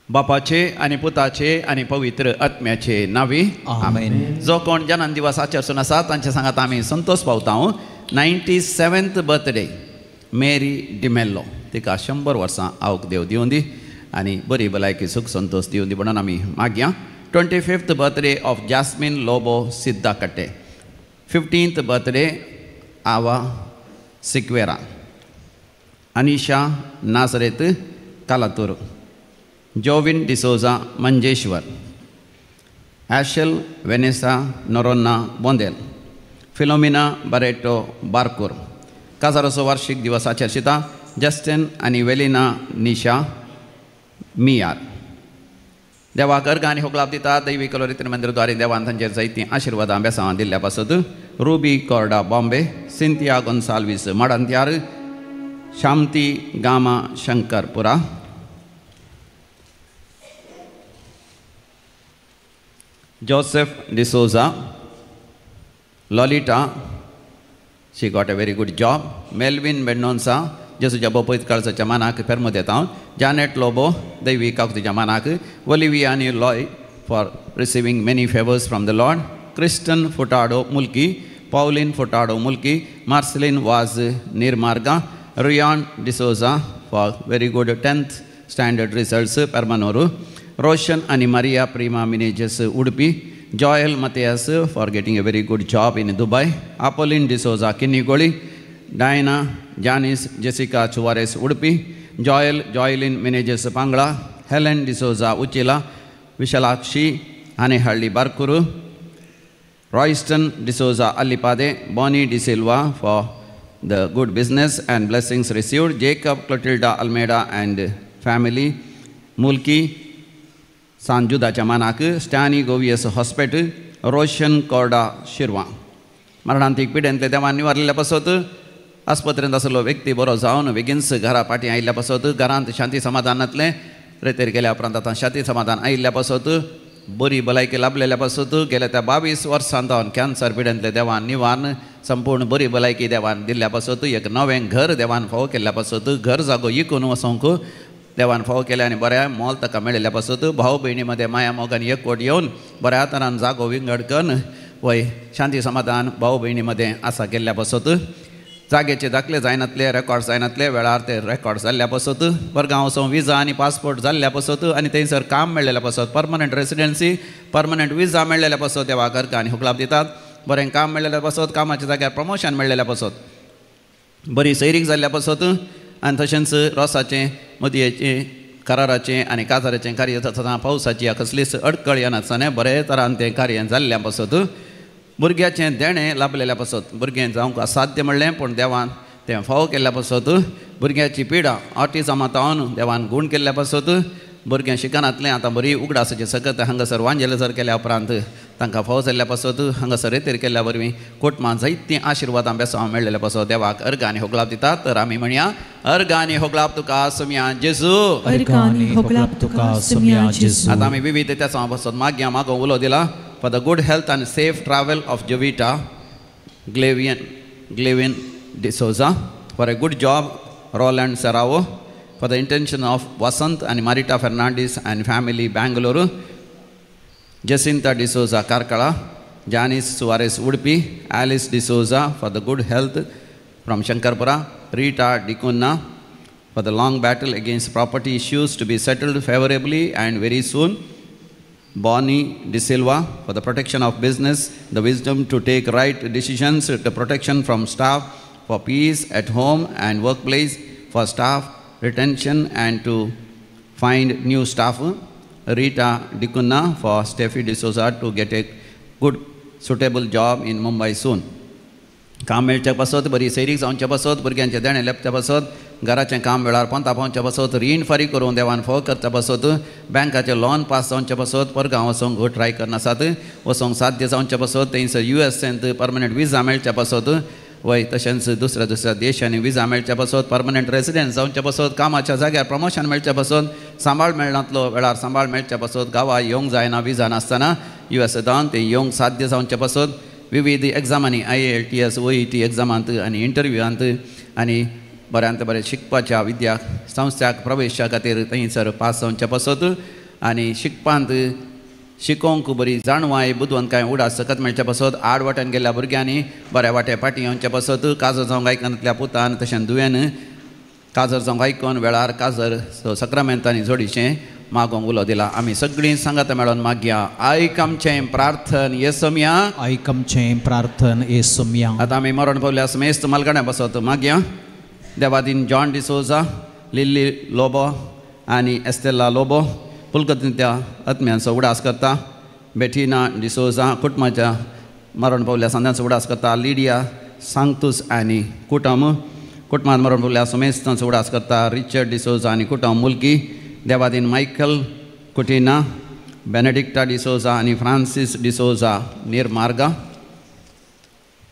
बापाचे आणि पुताचे आणि पवित्र आत्म्याचे नावी आमेन. जो कोण जन्म दिवस आचरसून आसा तांचे सांगात आमी संतोष पावता. 97th बर्थडे मेरी डिमेल्लो, तिका 100 वर्सां आवक देव दिवन दी आनी बरी भलायकी सुख संतोष दिवन दी म्हणून आमी मागया. 25th birthday of Jasmine Lobo Siddhakatte. 15th birthday Ava Sequeira. Anisha Nazareth Kalathur. Jovin D'Souza Manjeshwar. Ashel Vanessa Noronha Bondel. Philomena Barreto Barkur. काजारोचो वार्षिक दिवस आचरशिता जस्टिन आनी वेलिना निशा मियार. देवाक अर्घ आनी होगलाप दिता. दैवी कलोरितीन मंदिरद्वारे देवान तांचेर जायतीं आशिर्वादां बेसांवां दिल्ल्या पासत Ruby Corda Bombay. Cynthia Gonsalves Madantyar. Shanti Gama Shankarpura. Joseph D'Souza. Lolita, she got a very good job. Melvin Mendonça, जेसूच्या बोपयत काळजाच्या मानाक पेरमो देता. जानेट लोबो, दैवी काकुतीच्या मानाक. ओलिविया आनी Loy for receiving many favours from the Lord. Kristen Furtado Mulki. Pauline Furtado Mulki. Marceline Vaz Nirmarga. Ryan D'Souza for very good 10th standard results Permannur. Roshan आणि Maria Prima Menezes Udupi. Joyel Mathias for getting a very good job in Dubai. Apoline D'Souza Kinnigoli. Diana Janis Jessica Soares Udupi. Joylin Menezes Pangala. Helen D'Souza Uchila. Vishalakshi Hanehalli Barkur. Royston D'Souza Allipade. Bonnie D'Silva for the good business and blessings received. Jacob Clotilda Almeida and family Mulki सांजुदाच्या मानाक. Stany Goveas hospital. Roshan Corda Shirva. मरणांतीक पिड्यांतले देवान निवारलेल्या पासत आस्पत्रेंत आसलो व्यक्ती बरो जावन बेगीनच घरा पाटी आयिल्ल्या पासत घरांत शांती समाधानांतले रेतेर गेल्या उपरांत आतां शांती समाधान आयिल्ल्या पासत बरी भलायकी लाभलेल्या पासत गेल्या त्या 22 वर्सांत कॅन्सर पिड्यांतले देवान निवारण संपूर्ण बरी भलायकी देवान दिल्ल्या पासत एक नवें घर देवान फावो केल्ल्या पासत घर जागो इकून वचोंक देवान फावो केल्या आनी बऱ्या मोल ताका मेळिल्ल्या पासत भाव भयणी मदें माया मोगान एकवट येवन बऱ्या तरान जागो विंगड करून वय शांती समाधान भाव भयणी मदें आसा केल्ल्या पासत जागेचे दाखले जायनातले रेकॉर्ड जायनातले वेळार ते रेकॉर्ड जाल्ल्या पासत परगांव वचों विजा आनी पासपोर्ट जाल्ल्या पासत आनी थंयसर काम मेळिल्ल्या पासत परमनंट रेसिडेन्सी परमनंट विजा मेळिल्ल्या पासत देवाक अर्घ आनी होगलाप दितात. बरें काम मेळिल्ल्या पासत कामाच्या जाग्यार प्रमोशन मेळिल्ल्या पासत बरी सैरीक जाल्ल्या पासत आनी तशेंच रोसाचें मदयेचें कराराचें आनी काजाराचें कार्य जाता पावसाची कसलीच अडकळ येनासतना बरे तरान तें कार्य जाल्ल्या पासत भुरग्याचें देणें लाभलेल्या पासत भुरगें जावंक असाध्य म्हणलें पूण देवान तें फावो केल्ल्या पासत भुरग्याची पिडा ऑटिझमांत तावन देवान गूण केल्ल्या पासत भुरगें शिकनातलें आतां बरी उगडासाची सकत हांगासर वांजेलसर केल्या उपरांत तांकां फावो जाल्ल्या पासत हांगासर रेतेर केल्ल्या वरवीं कुटुंबां जायतीं आशिर्वादां बेसांव मेळिल्ल्या पासत देवाक अर्घ आनी होगलाप दितात. तर आमी म्हणया अर्घ आनी होगलाप तुका सुम्या जेजू. आतां आमी विविध त्या पासत मागया मागो उलो दिला फॉर द गुड हेल्थ आनी safe travel of Jovita Glevin D'Souza. For a good job Roland Serrao. For the intention of Vasant and Marita Fernandez and family Bangalore. Jacinta D'Souza Karkala. Janice Suarez Udupi. Alice D'Souza for the good health from Shankarpura. Rita Dikunna for the long battle against property issues to be settled favorably and very soon. Bonnie De Silva for the protection of business, the wisdom to take right decisions, the protection from staff, for peace at home and workplace, for staff retention and to find new staff. Rita Dikunna for Steffi D'Souza to get a good suitable job in Mumbai soon. काम मेळच्या पासत बरी सैरीक जावच्या पासत भुरग्यांचें देणें लेपच्या पासत घराचें काम वेळार पंता पावच्या पासत रीण फारीक करून देवान फावो करच्या पासत बँकाचें लोन पास जावच्या पासत परगांव वचोंक ट्राय करनासात वचोंक साध्य जावच्या पासत थंयसर US परमनंट विजा मेळच्या पासत वय तशेंच दुसऱ्या दुसऱ्या देशांनी विजा मेळच्या पासून परमनंट रेसिडेंट जावचे पासून कामाच्या जाग्यार प्रमोशन मेळच्या पासून सांबाळ मेळनातलो वेळार सांबाळ मेळच्या पासून गांवां येवंक जायना विजा नासतना US जावन ते येवंक साध्य जावचे पासून विविध एग्जामांनी IELTS OET एग्जामांत आनी इंटरव्यूआंत आनी बऱ्यांत बरें शिकपाच्या विद्या संस्थाक प्रवेशा खातीर थंयसर पास जावचे पासून आनी शिकपांत शिकोवंक बरी जाणवाय बुदवंतकाय उडास सकत मेळच्या पासून आड वाट्यान गेल्ल्या भुरग्यांनी बऱ्या वाटे फाटीं येवचे पासून काजर जावंक आयकनातल्या पुतान तशें दुयेन काजर जावंक आयकून वेळार काजर सक्रामेंतांनी जोडीचें मागोवंक उलो दिला. आमी सगळीं सांगात मेळोन मागया आयक आमचें प्रार्थन येसुम्या आयक आमचें प्रार्थन येसुम्या. आतां आमी मरण पावल्या मेस्त मालगड्या बसत मागया. देवादीन जॉन डिसोजा लिल्ली लोबो आनी एस्तेला लोबो पुलकत्या आत्म्यांचो उडास करता. बेटिना डिसोजा कुटुंबाच्या मरण पावल्या सांद्यांचो उडास करता. लिडिया सांगतूस आनी कुटुंबांत मरण पावल्या मेस्तांचो उडास करता. रिचर्ड डिसोजा आनी कुटुंब मुलकी. देवादीन मायकल कुटिना बेनेडिक्टा डिसोजा आनी फ्रांसीस डिसोजा निर्मार्गा.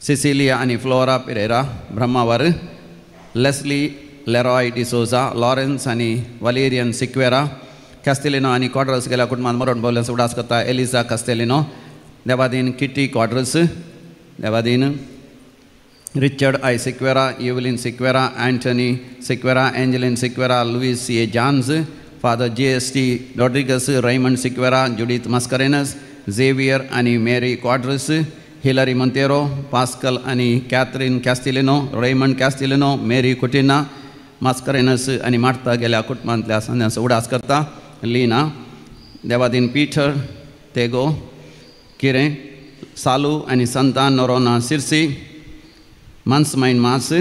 सिसिलिया आनी Flora Pereira Brahmavar. Leslie Leroy D'Souza Lawrence आनी वलेरियन सिक्वेरा. कॅस्टेलिनो आनी क्वाड्रस गेल्या कुटुंबांत मरण पावल्याचो उडास करता. Eliza Castelino. देवादीन किटी क्वाड्रस. देवादीन रिचर्ड आय Sequeira Evelyn Sequeira Antony Sequeira Angeline Sequeira Louis A Johns. Father JST Rodrigues Raymond Sequeira Judith Mascarenhas Xavier आनी Mary Quadros. Hilary Monteiro Pascal आनी कॅथरीन कॅस्टिलिनो रेमंड कॅस्टिलिनो मेरी कुटिना मस्करेनस आनी मार्ता गेल्या कुटुंबांतल्या सांद्यांचो उडास करता. लीना. देवादीन पीटर तेगो किरें सालू आनी संतान नोरोना सिर्सी. मान्समाइन मास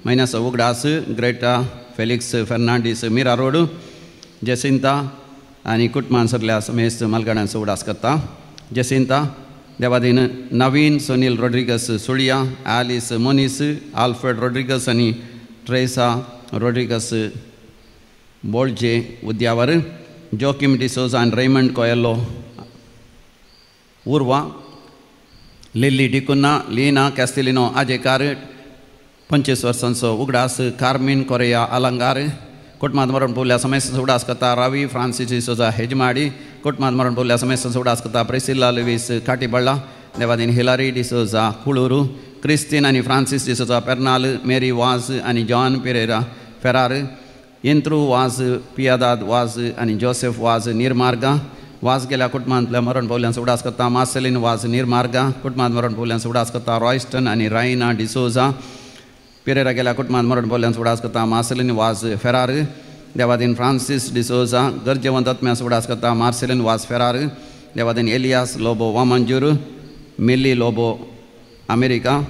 मैनास उगडास. ग्रेटा फेलिक्स फेर्नांडीस मिरा रोड. जेसिंता आनी कुटुंबांसरल्या समेस्त मालगाड्यांचो उडास करता. जेसिंता. देवादीन नवीन सोनील रॉड्रिगस सुळिया. ॲलिस मोनिस आल्फ्रेड रॉड्रिगस आनी ट्रेसा रॉड्रिगस बोल्जे उद्यावर. जोकिम डिसोजा आनी रेमंड कोयेलो उर्वा. लिल्ली डिकुन्ना लीना कॅस्टिलिनो आजेकार 25 वर्सांचो उगडास. कार्मिन कोरेया आलंगार. कुटुंबांत मरण पावल्या समेस्तांचो उडास करता. रावी फ्रांसीस डिसोजा हेजमाडी. कुटुंबांत मरण पावल्या समेस्तांचो उडास करता. प्रिसिल्ला लुईस काटीबळ्ळा. देवादीन हिलारी डिसोजा कुळूरू. क्रिस्तीन आनी फ्रांसीस डिसोजा पेर्नाल. मेरी वाज आनी जॉन पेरेरा फेरार. इंत्रू वाज पियादाद वाज आनी जोसेफ वाज निर्मार्गा. वाज गेल्या कुटुंबांतल्या मरण पावल्यांचो उडास करता. मार्सेलीन वाज निर्मार्गा. कुटुंबांत मरण पावल्यांचो उडास करता. रॉयस्टन आनी रायना डिसोजा. पेरेरा गेल्या कुटुंबांत मरण पावल्यांचो उडास करता. मार्सेलीन वाज फेरार. देवादीन फ्रांसीस डिसोजा गरजेवंत आत्म्यांचो उडास करता. मार्सेलीन वाज फेरार. देवादीन एलियास लोबो वामंजूर. मिल्ली लोबो अमेरिका.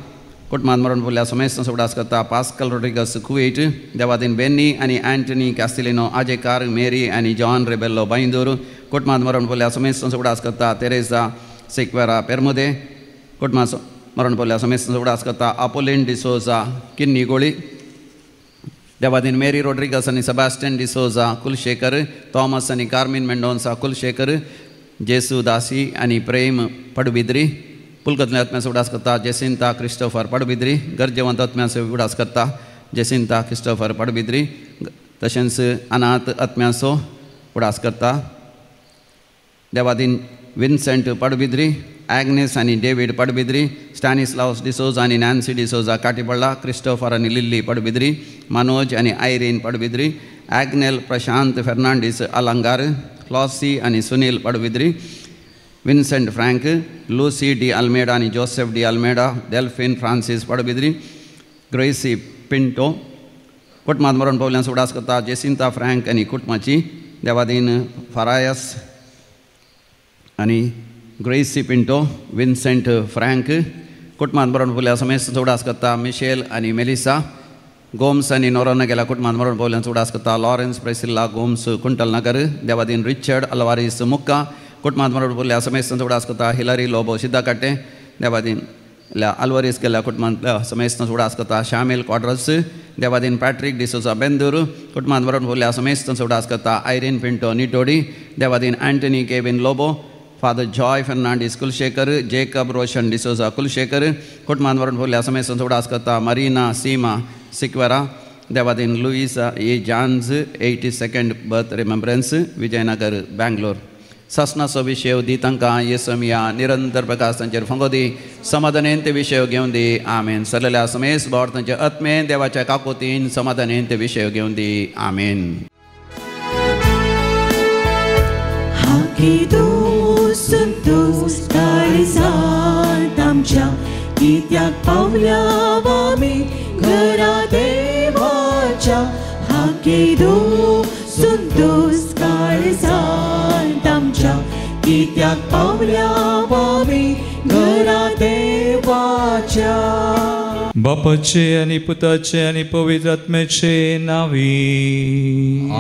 कुटुंबांत मरण पावल्या समेस्तांचो उडास करता. पास्कल रॉड्रिगस कुवेट. देवादीन बेन्नी आनी एंटनी कॅस्टिलिनो आजेकार. मेरी आनी जॉन रेबेल्लो बांदूर. कुटुंबांत मरण पावल्या समेस्तांचो उडास करता. तेरेसा सिक्वेरा पेर्मुदे. कुटुंबांत मरण पावल्या समेस्तांचो उडास करता. अपोलिन डिसोजा किन्नीगोळी. देवादीन मेरी रॉड्रिगस आनी सेबास्टियन डिसोजा कुलशेखर. थॉमस आनी कार्मिन मेंडोन्सा कुलशेखर. जेसू दासी आनी प्रेम पडबिद्री. पुलकत्ल्या आत्म्याचो उडास करता. जेसिंता क्रिस्टोफर पडबिद्री. गरजेवंत आत्म्याचो उडास करता. जेसिंता क्रिस्टोफर पडबिद्री. तशेंच अनाथ आत्म्याचो उडास करता. देवादीन विन्सेंट पडबिद्री. ॲग्नेस आनी डेविड पडबिद्री. स्टॅनिस्लावस डिसोजा आनी नॅन्सी डिसोजा काटीबळ्ळा. क्रिस्टोफर आनी लिल्ली पडबिद्री. मनोज आनी Irene Padubidri. Agnel Prashant Fernandes Alangar. Flossie आनी Sunil Padubidri. Vincent Frank. Lucy D'Almeida आनी Joseph D'Almeida. Delphine Francis Padubidri. Gracy Pinto. कुटुंबांत मरण पावल्यांचो उडास करता. जेसिंता फ्रँक आनी कुटुंबाची. देवादीन फरायस आनी ग्रेसी पिंटो. Vincent frank. कुटुंबांत मरण पावल्या समेस्तांचो उडास करता. मिशेल आनी मेलिसा. गोम्स आनी नोरोना गेल्या कुटुंबांत मरण पावल्यांचो उडास करता. Lawrence Priscilla Gomes Kuntal Nagar. देवादीन रिचर्ड अल्वारीस मुक्का. कुटुंबांत मरण पावल्या समेस्तांचो उडास करता. Hilary Lobo Siddakatte. देवादीन अल्वारीस गेल्या कुटुंबांतल्या समेस्तांचो उडास करता. शामिल क्वाड्रस. देवादीन पॅट्रिक डिसोजा बेंदूर. कुटुंबांत मरण पावल्या समेस्तांचो उडास करता. Irene Pinto Nittodi. देवादीन Antony Kevin Lobo. Father Joy Fernandez Kulshekar, Jacob Roshan D'Souza Kulshekar, Kutmanvaran Pulya Samesan Sodaskata, Marina Sima Sikvara, Devadin Louisa E. Jan's 82nd birth remembrance, Vijayanagar, Bangalore. Sasna Sobishev Ditanka Yesamiya Nirantar Prakasancher Fangodi Samadanente Vishev Gyundi Amen. Salala Sames Bortancha Atmen Devacha Kakotin Samadanente Vishev Gyundi Amen. Hakidu Suntus Karizal Tamcha Kityak Pavla Vami Gara Devacha Hakidu Suntus Karizal Tamcha Kityak Pavla Vami Gara Devacha बापाचे आणि पुताचे आणि पवित्र आत्म्याचे नावी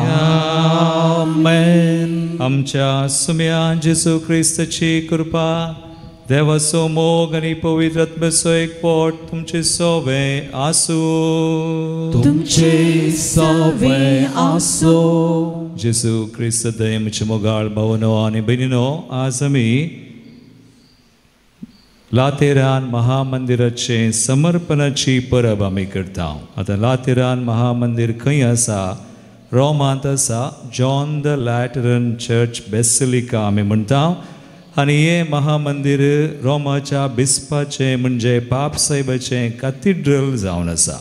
आमेन. आमच्या सुम्या जेसू ख्रिस्ताची कृपा देवाचो मोग आणि पवित्र आत्म्याचो एकवट तुमचे सोबे आसू तुमचे सवे आसो. जेसू ख्रिस्त दयेचे मोगाळ भावनो आणि बहिणीनो आज आम्ही लातेरान महामंदिराचे समर्पणाची परब आमी करता. आता लातेरान महामंदिर खंय आसा? रोमांत आसा. जॉन द लॅटरन चर्च बेसिलिका आमी म्हणटा. आनी हे महामंदिर रोमाच्या बिस्पाचे म्हणजे पाप साहेबाचे कॅथिड्रल जावन आसा.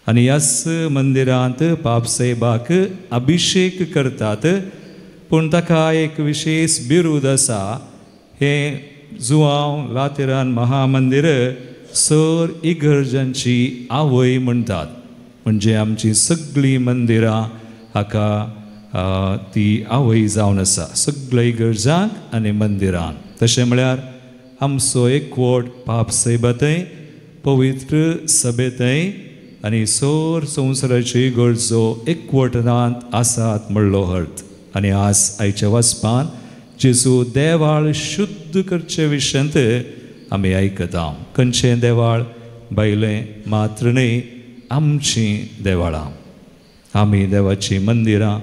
आनी ह्याच मंदिरांत पाप साहेबाक अभिषेक करतात. पूण ताका एक विशेष बिरूद आसा. हे जुआंव लातेरान महामंदिर सर इगर्जांची आवय म्हणटात. म्हणजे आमची सगळीं मंदिरां हाका ती आवय जावन आसा सगळ्या इगर्जांक आनी मंदिरांक. तशें म्हळ्यार आमचो एकवट पाप साहेबातय पवित्र सभेतय आनी सर संवसाराची इगर्जो एकवटनांत आसात म्हणलो अर्थ. आनी आज आयच्या वचपान जेसू देवाळ शुद्ध करचे विशयंत आमी आयकता. खंयचें देवाळ? बायलें मात्र न्ही, आमचीं देवाळां. आमी देवाची मंदिरां,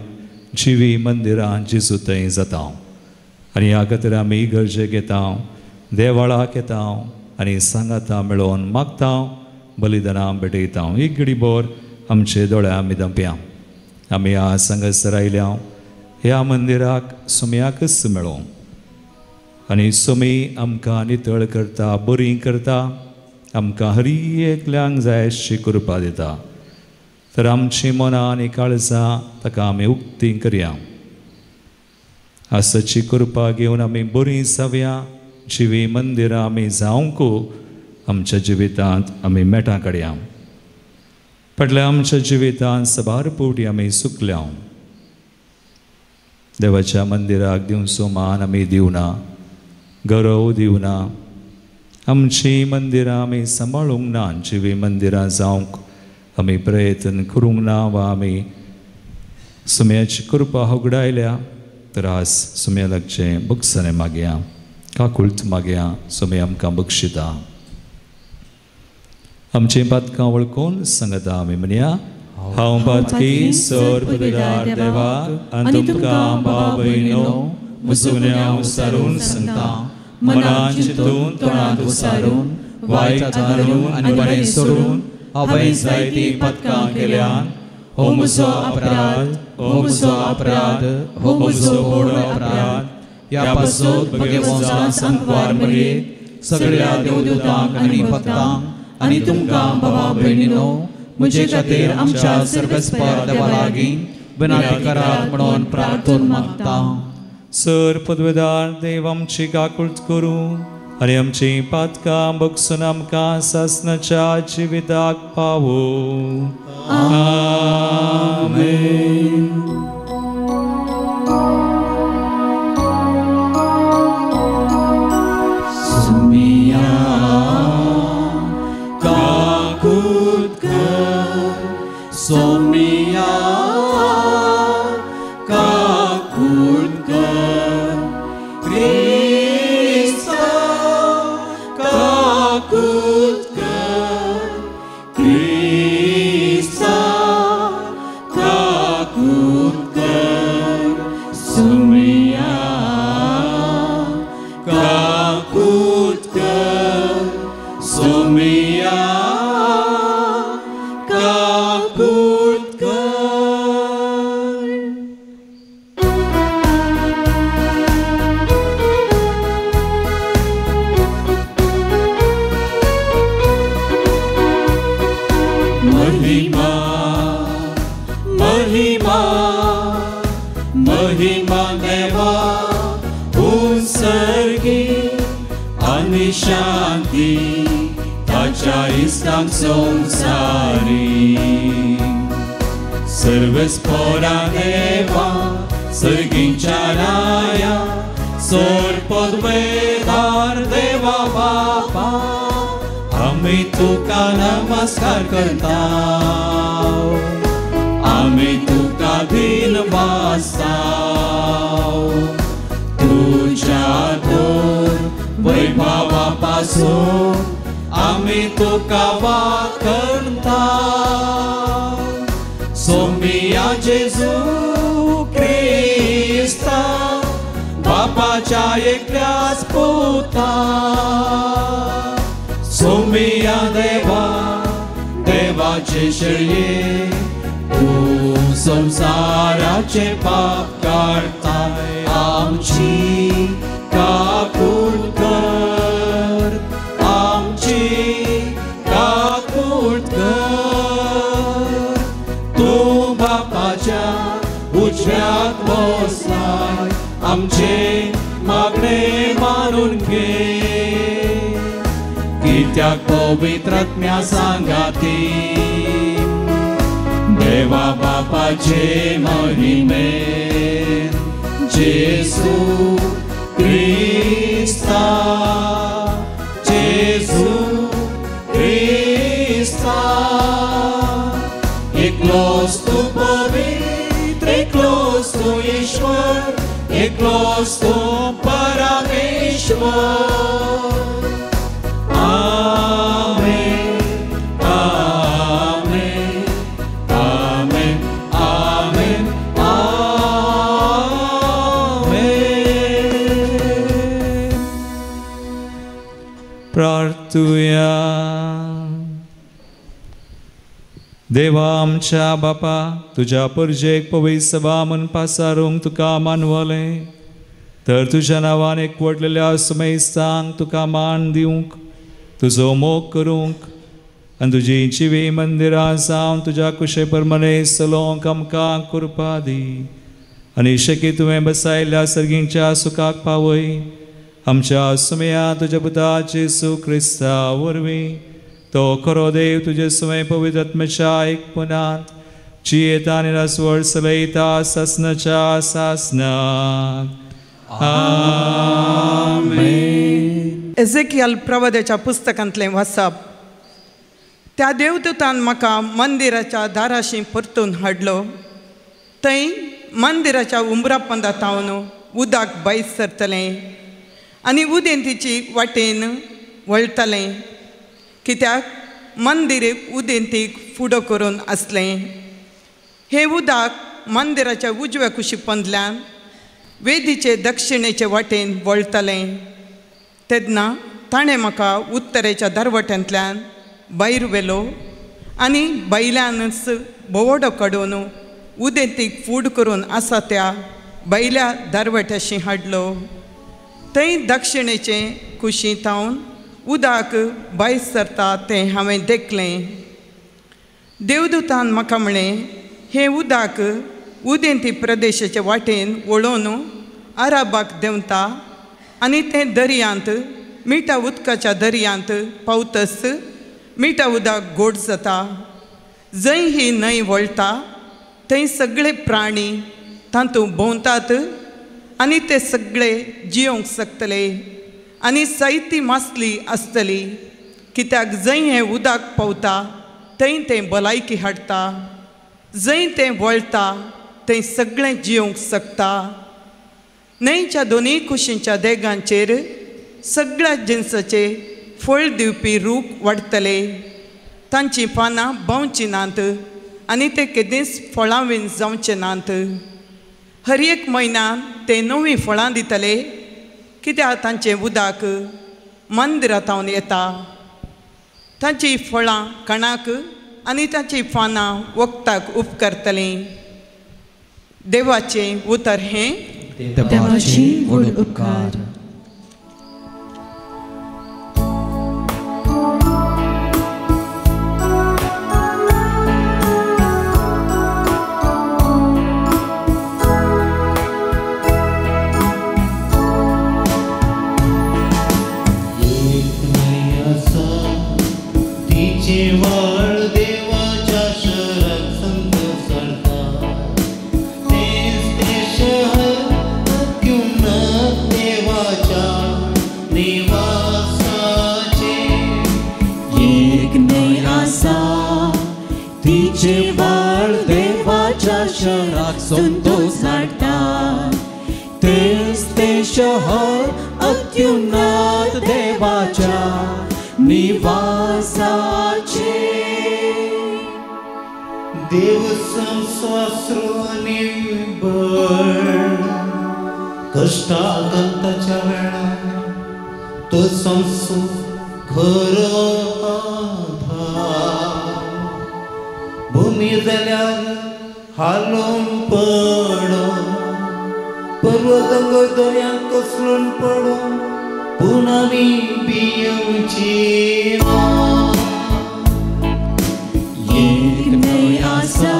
जिवी मंदिरां जेसू थंय जाता. आनी ह्या खातीर आमी इगर्जेक येता, देवाळाक येता आनी सांगाता मेळोन मागता, बलिदानां भेटयता. एक घडीभर आमचे दोळे आमी धांपया. आमी आज सांगासर आयल्या ह्या मंदिराक सुम्याकच मेळो. आनी सुमी आमकां नितळ करता, बरी करता, आमकां हर एकल्यांक जाय अशी कृपा दिता. तर आमची मनां आनी काळजां ताका आमी उक्ती करया. आसाची कृपा घेवन आमी बरी जावया. जिवी मंदिरां आमी जावंक आमच्या जिवितांत आमी मेटां काडया. फाटल्या आमच्या जिवितांत सबार पोटी आमी सुकल्या. देवाच्या मंदिराक दिवचो मान आमी दिवना, गौरव दिवना. आमची मंदिरां आमी सांबाळूंक ना, जिवी मंदिरां जावंक आमी प्रयत्न करूंक ना वा आमी सुम्याची कृपा होगडायल्या. तर आज सुम्या लागचें बक्षाने मागया, काकुळत मागया. सुमे आमकां बक्षिता. आमची पातकां वळखून सांगता आमी म्हणया. हांव पातकी सर पदवीदार देवाक आनी तुमकां भाव भयणो मुसुल्यांक उसारून सांगता. मनान चिंतून तोंडांत उसारून वायट धरून आनी बरें सोडून हांवें जायतीं पातकां केल्यान हो म्हजो अपराध, हो म्हजो अपराध, हो म्हजो व्हड अपराध. ह्या पासत भगे वंशांत सांकवार मरयेक सगळ्या देवदूतांक आनी भक्तांक आनी तुमकां भावा भयणीनो म्हजे खातीर आमच्या सर्गस्पर देवा लागीं विनंती करात म्हणून प्रार्थना मागता. सर पदवीदार देव आमची काकुळट करूं आनी आमची पातकां बगसून आमकां सासणाच्या जिविताक पावो. आमेन. सुमिया काकुळट कर, सोमिया काकुळट कर, क्रिस्ता काकुळट कर, क्रिस्ता काकुळट कर, सुमिया महिमा देवा उत्सर्गी आणि शांती ताच्या इस्तांक संसारी सर्वस्पोरा देवा सर्गींच्या राया सोरपद वेदार देवा बापा आम्ही तुका नमस्कार करता आम्ही तुका दिन वाजताव तुझ्या दोर वैभवापासून आम्ही तुका वाखणता सोमिया जेजू ख्रिस्ता बापाच्या एकल्याच पुता सोमिया देवा देवाचे शर्ये तू संसाराचे पाप काढताय आमची काकूट कर आमची काकूट कर तू बापाच्या उजव्यात बसलाय आमचे मागणे मानून घे कित्याक पवित्रात्म्या सांगाती देवा बापाचे महिमेन जेसू ख्रिस्ता जेसू ख्रिस्ता एकलोच तू पवित्र एकलोच तू ईश्वर एकलोच तू परमेश्वर प्रार्थूया देवा आमच्या बापा तुझ्या परजेक पवित्र सभा मन पासारूंक तुका मानवले तर तुझ्या नांवान एकवटलेल्या सुमेस्तांक तुका मान दिवंक तुजो मोग करूंक आनी तुजी जिवी मंदिरां जावन तुज्या कुशे परमने चलोवंक आमकां कृपा दी आनी शक्य तुवें बसायल्या सर्गींच्या सुखाक पावय आमच्या सुमया तुझ्या पुता जेसू ख्रिस्ता वरवीं तो खरो देव तुजे सुमे पवित्र आत्म्याच्या एकपणांत जियेता आनी रसवड चलयता सासनाच्या सासनाक आमेन. एझेकियल प्रवाद्याच्या पुस्तकांतलें वाचप. त्या देवदूतान म्हाका मंदिराच्या दाराशी परतून हाडलो. थंय मंदिराच्या उंबरापंदातावन उदक भायर सरतलें आनी उदेंतीची वाटेन वळतलें कित्याक मंदिर उदेंतीक फुडो करून आसलें. हें उदक मंदिराच्या उजव्या कुशीपंदल्यान वेदीचे दक्षिणेचे वाटेन वळतलें. तेन्ना ताणें म्हाका उत्तरेच्या दरवट्यांतल्यान भायर व्हेलो आनी भायल्यानच बोवडो काडून उदेंतीक फूड करून आसा त्या भायल्या दरवट्याशी हाडलो. थंय दक्षिणेचे कुशींतावन उदक भायर सरता तें हांवें देखलें. देवदूतान म्हाका म्हळें हें उदक उदेंती प्रदेशाचे वाटेन वळोवन अराबाक देंवता आनी तें दर्यांत मिठा उदकाच्या दर्यांत पावतस मिठा उदक गोड जाता. जंय ही न्हंय वळटा थंय सगळे प्राणी तातूंत भोंवतात आनी ते सगळे जियोंक शकतले आनी जायती मासली आसतली कित्याक जंय हें उदक पावता थंय तें भलायकी हाडटा. जंय तें वळटा थंय सगळें जियोंक शकता. न्हंयच्या दोनूय कुशींच्या देगांचेर सगळ्या जिन्साचे फळ दिवपी रूख वाडटले. तांचीं पानां बावचीं नात आनी ते केदींच फळावीन जावचे नात. हर एक म्हयन्यान ते नवीं फळां दितले कित्याक तांचें उदक मंदिरांतावन येता. तांचीं फळां कणाक आनी तांचीं पानां वखदाक उपकारतलीं. देवाचें उतर हें देवाची व्हड उपकार. ते शहर अत्युन्नत देवाच्या निवासाचे. देव संस्वासृनी बळ कष्टागंताच्या वेळा तो संसो खरो आधार. भूमी जाल्यार हालून पडो पर्वतंग दर्यांत कोसळून पडो पूण आमी भियेवची ना. एक न्हंय आसा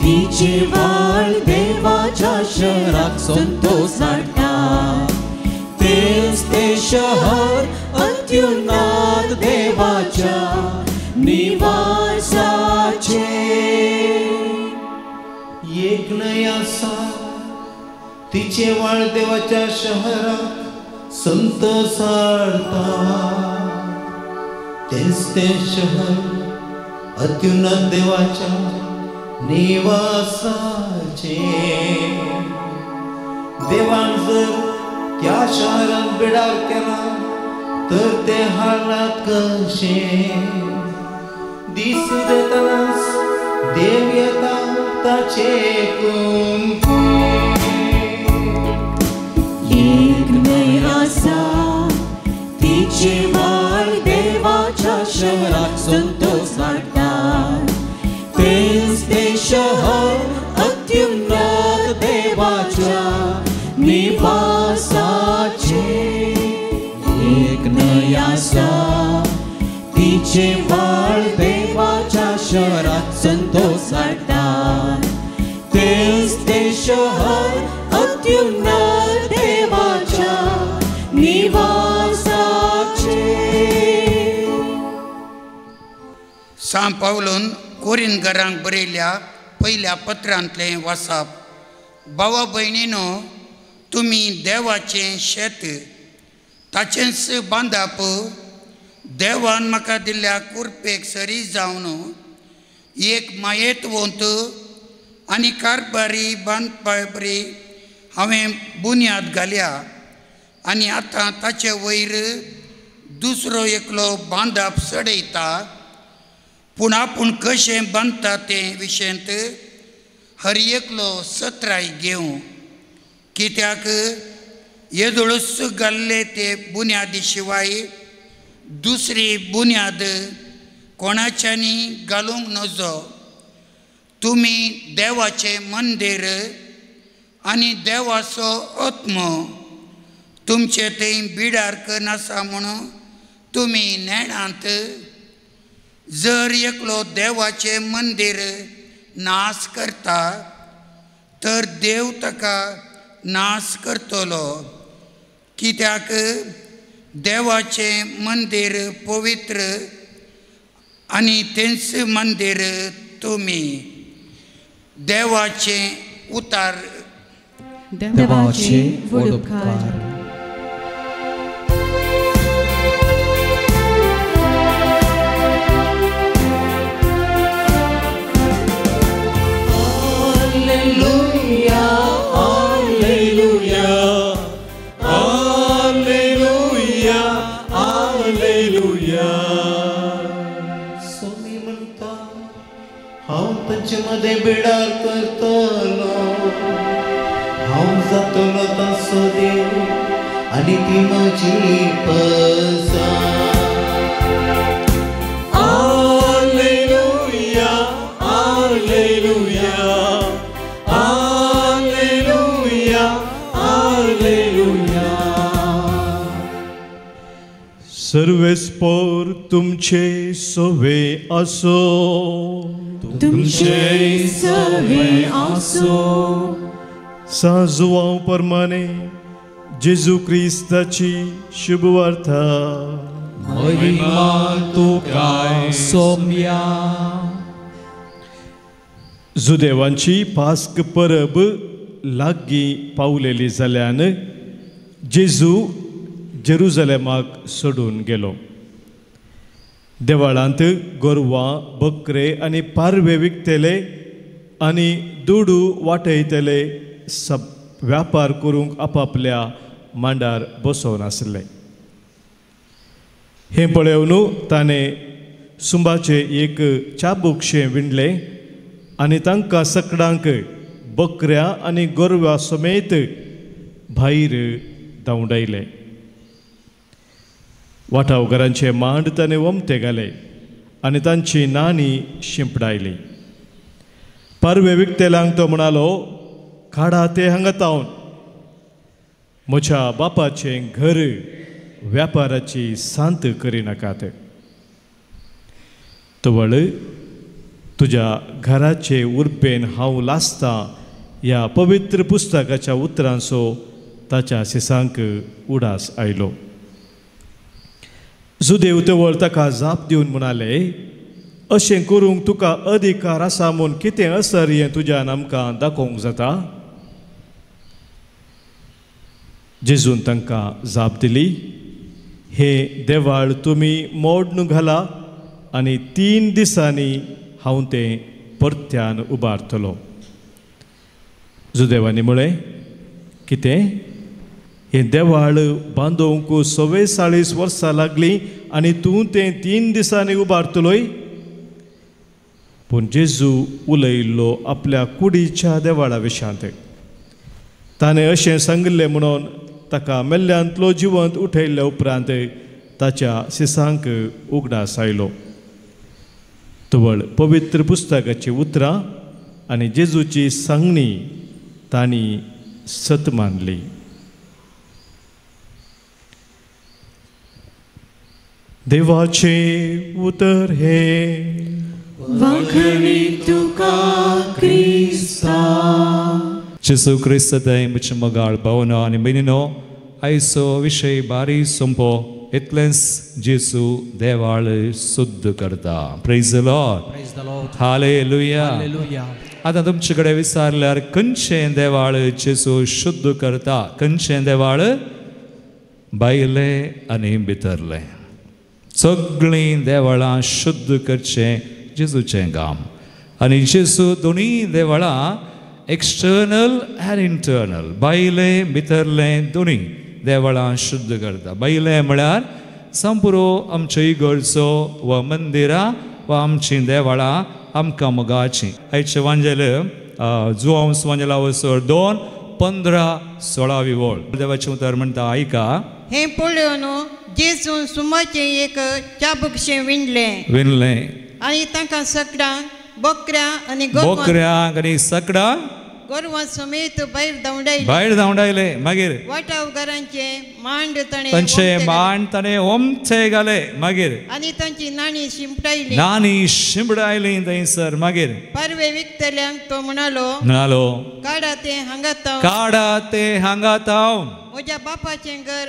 तिचे व्हाळ देवाच्या शहराक संतोष हाडटा. तेच ते शहर अत्युन्नत देवाच्या निवासाचे. एक न्हंय आसा तिचे व्हाळ देवाच्या शहरात संतोष हाडटा. तेच ते शहर अत्युन्नत देवाच्या निवासाचे. देवान जर त्या शहरात बिडार केला तर ते हालात कशे. दिसू देतानाच देव येता ताचे कुंपे. एक न्हंय आसा तिचे व्हाळ देवाच्या शहरात संतोष हाडटा. तेच ते शहर अत्युन्नत देवाच्या निवासाचे. एक न्हंय आसा तिचे व्हाळ देवाच्या शहरात संतोष हाडटा. तेच ते शहर अत्युन्नत देवाच्या निवासाचे. सांत पावलोन कोरिंथकारांक बरयल्या पयल्या पत्रांतलें वाचप. भावा भयणीनो, तुमी देवाचें शेत ताचेंच बांदप देवान म्हाका दिल्ल्या कुरपेक सरी जावन एक मायेतवंत आनी कारबारी बांदपाबरी हांवें बुन्याद घाल्या आनी आतां ताचे वयर दुसरो एकलो बांदप सडयता. पूण आपूण कशें बांदता ते विशेंत हर एकलो सत्राय घेवं. कित्याक येदोळूच घाल्ले ते बुन्यादी शिवाय दुसरी बुन्याद कोणाच्यांनी घालूंक नजो. तुमी देवाचें मंदीर आनी देवाचो आत्म तुमचे थंय बिडारक नासा म्हणून तुमी नेणांत. जर एकलो देवाचें मंदीर नाश करता तर देव ताका नाश करतलो. कित्याक देवाचें मंदीर पवित्र आनी तेंच मंदीर तुमी. देवाचें उतार. देवाचे व्हड उपकार. मध्ये बिडार करतलो. हांव जातलो तासो देव आनी ती म्हजी पसार. Alleluia, Alleluia, Alleluia, Alleluia. सर्वेस्पर तुमचे सोवे असो. तुमचे सवे आसो. साजुवांव परमाने जेजू क्रिस्ताची शुभवार्ता. महिमा तुकाय सोम्या. जुदेवांची पास्क परब लागीं पावलेली जाल्यान जेजू जेरुजलेमाक सोडून गेलो. देवाळांत गोरवां, बकरे आनी पारवे विकतेले आनी दुडू वाटयतले व्यापार करूंक आपापल्या मांडार बसोवन आसले. हें पळयवन ताणें सुंबाचें एक चाबूकशें विणलें आनी तांकां सकडांक बकऱ्या आनी गोरवां समेत भायर धांवडायले. वाठावकारांचे मांड ताणें वमते घाले आनी तांची नाणी शिंपडायली. पारवे विकतेल्यांक तो म्हणालो, काडा ते हांगा तावन, म्हज्या बापाचें घर व्यापाराची सांत करिनाकात. तवळ तुज्या घराचे उरपेन हांव लासतां ह्या पवित्र पुस्तकाच्या उतरांचो ताच्या सिसांक उडास आयलो. जुदेव तवळ ताका जाप दिवन म्हणाले, अशें करूंक तुका अधिकार आसा म्हूण कितें असर हें तुज्यान आमकां दाखोवंक जाता? जेजून तांकां जाप दिली, हे देवाळ तुमी मोडून घाला आनी 3 दिसांनी हांव तें परत्यान उबारतलो. जुदेवांनी म्हळें, कितें? हें देवाळ बांदूंक 44 वर्सां लागलीं आनी तूं तें 3 दिसांनी उबारतलोय? पूण जेजू उलयल्लो आपल्या कुडीच्या देवाळा विशांत. ताणें अशें सांगिल्लें म्हणून ताका मेल्ल्यांतलो जिवंत उठयल्ल्या उपरांत ताच्या सिसांक उगडास आयलो. तवळ पवित्र पुस्तकाची उतरां आनी जेजूची सांगणी तांणी सत मानली. देवाचे उतर हे वखणी तुका क्रिस्ता. जेसू क्रिस्त थंय म्हजे मोगाळ भावना आनी भयणीनो, आयचो विशय बारी सोंपो. इतलेंच जेसू देवाळ शुद्ध करता. Praise the Lord. हालेलुया. आतां तुमचे कडेन विचारल्यार खंयचें देवाळ जेसू शुद्ध करता? खंयचें देवाळ? भायलें आनी भितरलें. सगळीं देवळां शुद्ध करचें जेजूचें काम. आनी जेजू दोनी देवळां एक्सटर्नल एंड इंटर्नल, भायलें भितरलें दोनी देवळां शुद्ध करता. भायलें म्हळ्यार संपुरो आमच्या इगर्जो वा मंदिरां वा आमचीं देवळां आमकां मोगाचीं. आयचे वांजेल जुवांस वांजेला वसर 2:15-16 ओळ. देवाचें उतर म्हणटा, आयका. हें पळोवन जेजून सुमाचें एक चाबूकशें विणलें आनी तांकां सगळ्यांक बकऱ्यांक आनी गोरवां समेत भायर धांवडायले. मागीर वाटावकारांचे मांड ताणें ओमथे घाले. मागीर आनी तांची नाणी शिंपडायली थंयसर. मागीर पारवे विकतेल्यांक तो म्हणालो, काडा ते हांगा तावन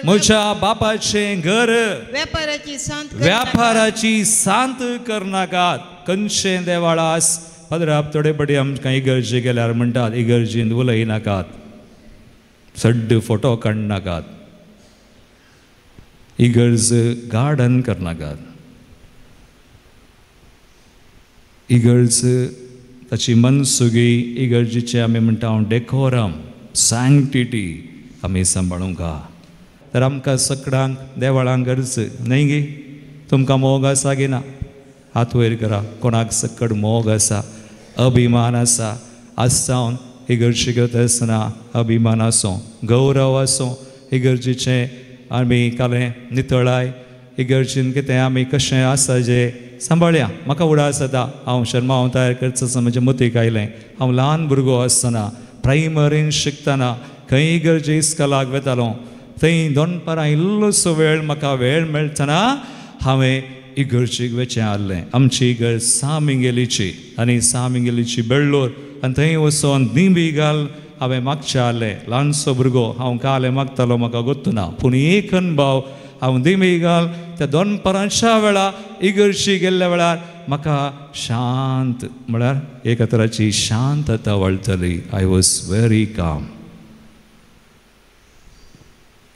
म्हज्या बापाचें घर व्यापाराची सांत करनाकात. खंयचें देवाळ आस पदराप थोडे पटी आमकां इगर्जे गेल्यार म्हणटात, इगर्जींत उलयनाकात, सड्ड फोटो काडनाकात, इगर्ज गार्डन करनाकात. इगर्ज ताची मनसुगी, इगर्जीचे आमी म्हणटा डेकोरम, सॅंक्टिटी आमी सांबाळूंक हा. तर आमकां सगळ्यांक देवळांक गरज न्हय गे? तुमकां मोग आसा गे ना? हात वयर करा. कोणाक सकड मोग आसा, अभिमान आसा? आसतावन इगर्जी करता आसतना अभिमान आसूं, गौरव आसूं, इगर्जीचें आमी कालें नितळाय, इगर्जीन कितें आमी कशें आसा जें सांबाळया. म्हाका उडास जाता, हांव शर्मा तयार करता आसतना म्हजें मतीक आयलें. हांव ल्हान भुरगो आसतना प्रायमरीन शिकतना खंय इगर्जे इस्कॉलाक वेतालो. थंय दोनपारां इल्लोसो वेळ म्हाका वेळ मेळटना हांवें इगर्जेक वेचें आसलें. आमची इगर्ज सामिंगेलीची आनी सामिंगेलीची बेळ्ळूर. आनी थंय वचोन दिंबी घाल हांवें मागचें आसलें. ल्हानसो भुरगो हांव कालें मागतालो, म्हाका गोत्तू ना. पूण एक अणभव, हांव दिंबी घाल त्या दोनपारांच्या वेळा इगर्जी गेल्ल्या वेळार म्हाका शांत म्हळ्यार एका तराची शांतता वळटली. आय वॉज व्हेरी काम.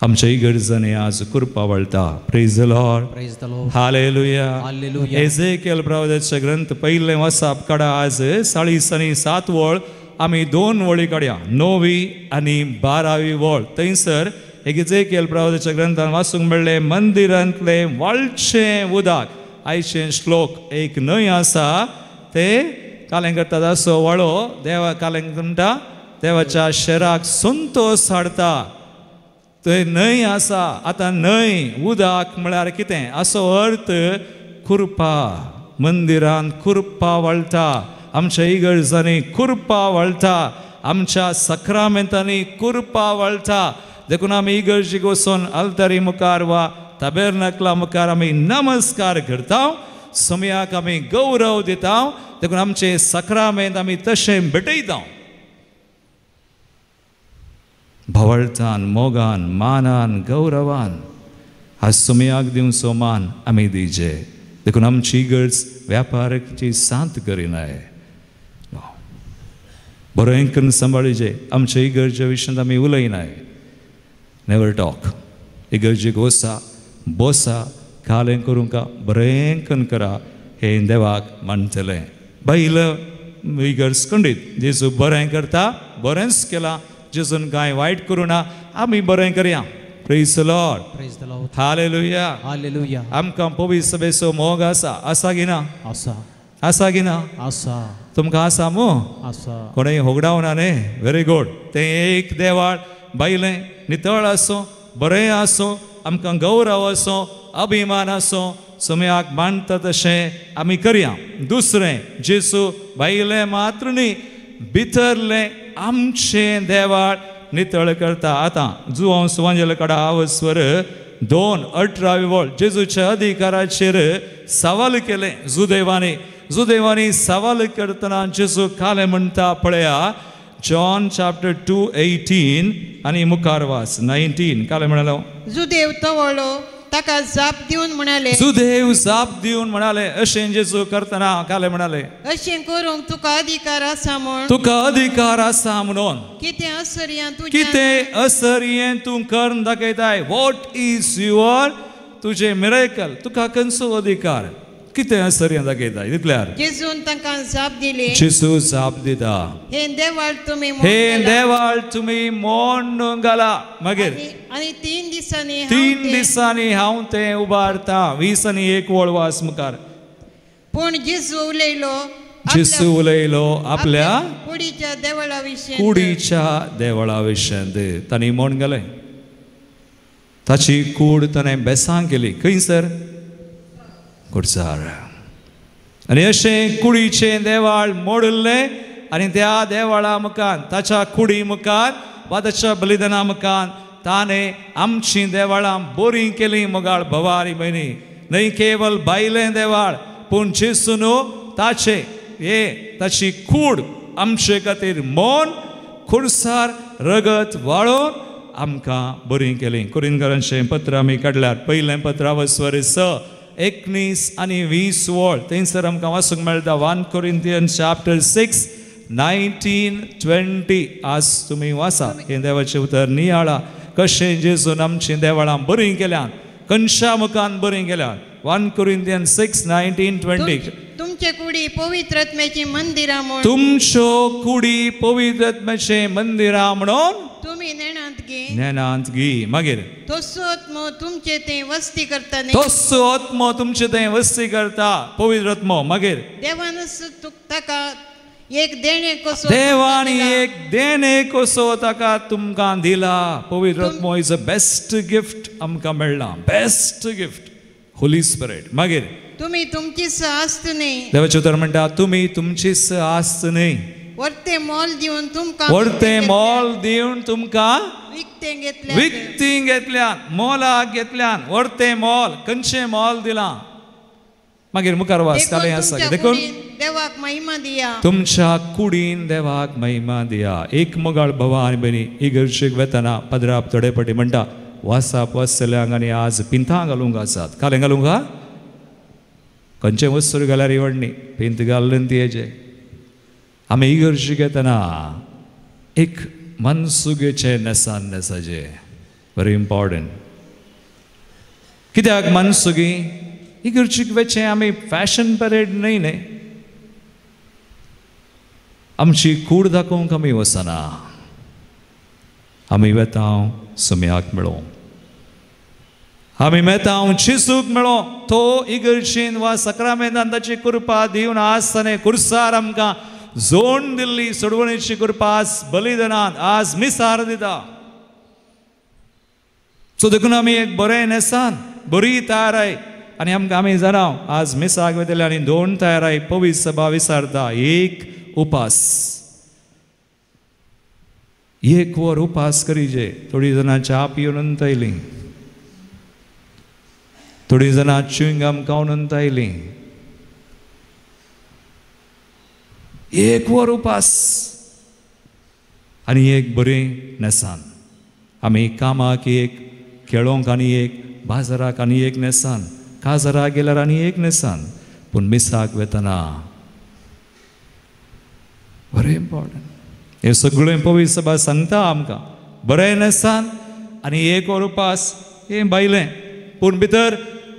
आमच्या इगर्जांनी आज कृपा वळटा. Praise the Lord. Hallelujah. Ezekiel प्रवादाचे ग्रंथ पयलें वाचप काडा. आज 7 ओळ आमी 2 वळी काडया 9वी आनी 12वी वळ थंयसर एजेकिएल प्रवादाच्या ग्रंथान वाचूंक मेळ्ळे मंदिरांतले व्हडचें उदक आयचे श्लोक एक न्हंय आसा ते कालें करतात असो व्हळो देवा कालें म्हणटा देवाच्या शहराक संतोश हाडटा थंय न्हंय आसा आतां न्हंय उदक म्हळ्यार कितें असो अर्थ कुरपा मंदिरांत कुरपा वळटा आमच्या इगर्जांनी कुरपा वळटा आमच्या सक्रामेंतांनी कुरपा वळटा देखून आमी इगर्जीक वचून अल्तारी मुखार वा ताबेर्नाकला मुखार आमी नमस्कार करता समयाक आमी गौरव दिता देखून आमचे सक्रामेंत आमी तशें भेटयता भवळतान मोगान मानान गौरवान आज समयाक दिवचो मान आमी दिजे देखून आमची इगर्ज व्यापाराची सांत करिनाय बरें करून सांबाळिजे आमच्या इगर्जे विशयांत आमी उलयनाय नेवर टॉक इगर्जेक वसा बसा कालें करूंक बरें करून करा हे देवाक म्हणटलें बायल इगर्ज खंडीत जेजू बरें करता बरेंच केलां जेजून कांय वायट करूं ना आमी बरें करया praise the Lord Praise the Lord. Hallelujah Hallelujah. आमकां पवित्र सभेचो मोग आसा की ना Asa. की ना Asa. तुमकां आसा मो Asa. कोणें होगडावना न्ही व्हेरी गुड तें एक देवाळ बायलें नितळ आसूं बरें आसूं आमकां गौरव आसूं अभिमान आसूं समयाक मांडटा तशें आमी करया दुसरें जेजू बायलें मात्र न्ही भितरलें आमचें देवाळ नितळ करता आतां जुवांव सुवांजेला कडा आवस्वर 2:18 वळ जेजूच्या अधिकाराचेर सवाल केलें जुदेवानी सवाल करतना जेजू कालें म्हणटा पळया जॉन चॅप्टर 2:18 आनी मुखार वाच 19 कालें म्हणालो जुदेव तवळो ताका जाप दिवन म्हणाले जुदेव जाप दिवन म्हणाले अशें जेजू करतना कालें म्हणाले अशें करूंक तुका अधिकार आसा म्हूण तुका अधिकार आसा म्हणून कितें असर्या तुजें कितें असर्यें तूं करून दाखयताय वॉट इज युअर तुजें मिरेकल तुका खंयचो अधिकार कितें असर्यें दाखयताय तितल्यार जेजून तांकां जाप दिली जेजू जाप दिता हे देवाळ तुमी हे देवाळ तुमी मोडून घाला मागीर आनी 3 दिसांनी 3 दिसांनी हांव तें उबारता 20 आनी 1 वळ वाच मुखार पूण जेजू उलयलो आपल्या कुडीच्या देवळा विशीं कुडीच्या देवळा विशयांत तांणी म्हूण गेलें ताची कूड ताणें बेसांग केली खंयसर कुडसार आनी अशें कुडीचें देवाळ मोडलें आनी त्या देवाळा मुखार ताच्या कुडी मुखार वा ताच्या बलिदाना मुखार ताणें आमचीं देवाळां बरीं केलीं मोगाळ भवानी भयणी न्हय केवल बायलें देवाळ पूण जेजू न्हू ताची कूड आमचे खातीर मोन खुर्सार रगत वाळोवन आमकां बरीं केलीं कुरिंथकारांचें पत्र आमी काडल्यार पयलें पत्र आवस्वर 19 आनी 20 वळ थंयसर आमकां वाचूंक मेळटा 1 Corinthians chapter 6 19-20 आज तुमी वाचा हें देवाचें उतर नियाळा कशें जेजून आमचीं देवाळां बरीं केल्यात खंयच्या मुखान बरीं केल्यात 1 Corinthians 6:19-20 तुमचे कुडी पवित्र आत्म्याची मंदिरां म्हूण तुमच्यो कुडी पवित्र आत्म्याचें मंदिरां म्हणून तुमी नेणांत घे मागीर तसो आत्मो तुमचे ते वस्ती करता तसो आत्मो तुमचे ते वस्ती करता पवित्र आत्मो मागीर देवान ताका एक देणे कसो देवानी एक देणे कसो ताका तुमकां दिला पवित्र आत्मो इज अ बेस्ट गिफ्ट आमकां मेळ्ळा बेस्ट गिफ्ट होली स्पिरिट मागीर तुमी तुमचीच आस्त न्ही देवाचें उतर म्हणटा तुमी तुमचीच आस्त न्ही वर्ते मोल दिवन तुमकां विकतें घेतल्यान मोलाक घेतल्यान वर्ते मोल खंयचें मोल दिलां मागीर मुखार वाच कालें आसा देखून देवाक महिमा दिया तुमच्या कुडीन देवाक महिमा दिया एक मोगाळ भवा आनी भयणी इगर्जेक वेतना पदराप थोडे फावटी म्हणटा वासाप वाचतल्यांक आनी आज पिंतां घालूंक आसात कालें घालूंक हा खंयचें वस्तूर घाल्यार इवडनी पिंत घाल्लें तियेचें आमी इगर्जेक येतना एक मनसुगेचे नेसान नेसाचे व्हेरी इम्पॉर्टंट कित्याक मनसुगी इगर्जेक वेचें आमी फॅशन परेड न्हय आमची कूड दाखोवंक आमी वचना. आमी वेता सुम्याक मेळो. आमी मेता चिसूक मेळो. तो इगर्जेन वा सक्रामेंतान ताची कृपा दिवन आज ताणें कुर्सार आमकां जोड दिल्ली सोडवणेची कृपा आज बलिदानांत आज मिसार दिता. सो देखून आमी एक बरें नेसान बरी तयाराय आनी आमकां आमी जाणा आज मिसाक वेतले आनी 2 तयाराय पवित्र सभा विसारता. एक उपास, 1 वर उपास करीचे. थोडी जाणां च्या पिवन आयलीं, थोडी जाणां च्युइंगम खावन आयलीं. 1 वर उपास आनी एक बरें नेसान. आमी कामाक एक, खेळोंक आनी एक, बाजाराक आनी एक नेसान, काजाराक गेल्यार आनी एक नेसान, पूण मिसाक वेतना बरें इम्पॉर्टंट. हे सगळें पवित्र सभा सांगता आमकां. बरें नेसान आनी 1 वर उपास हें बायलें. पूण भितर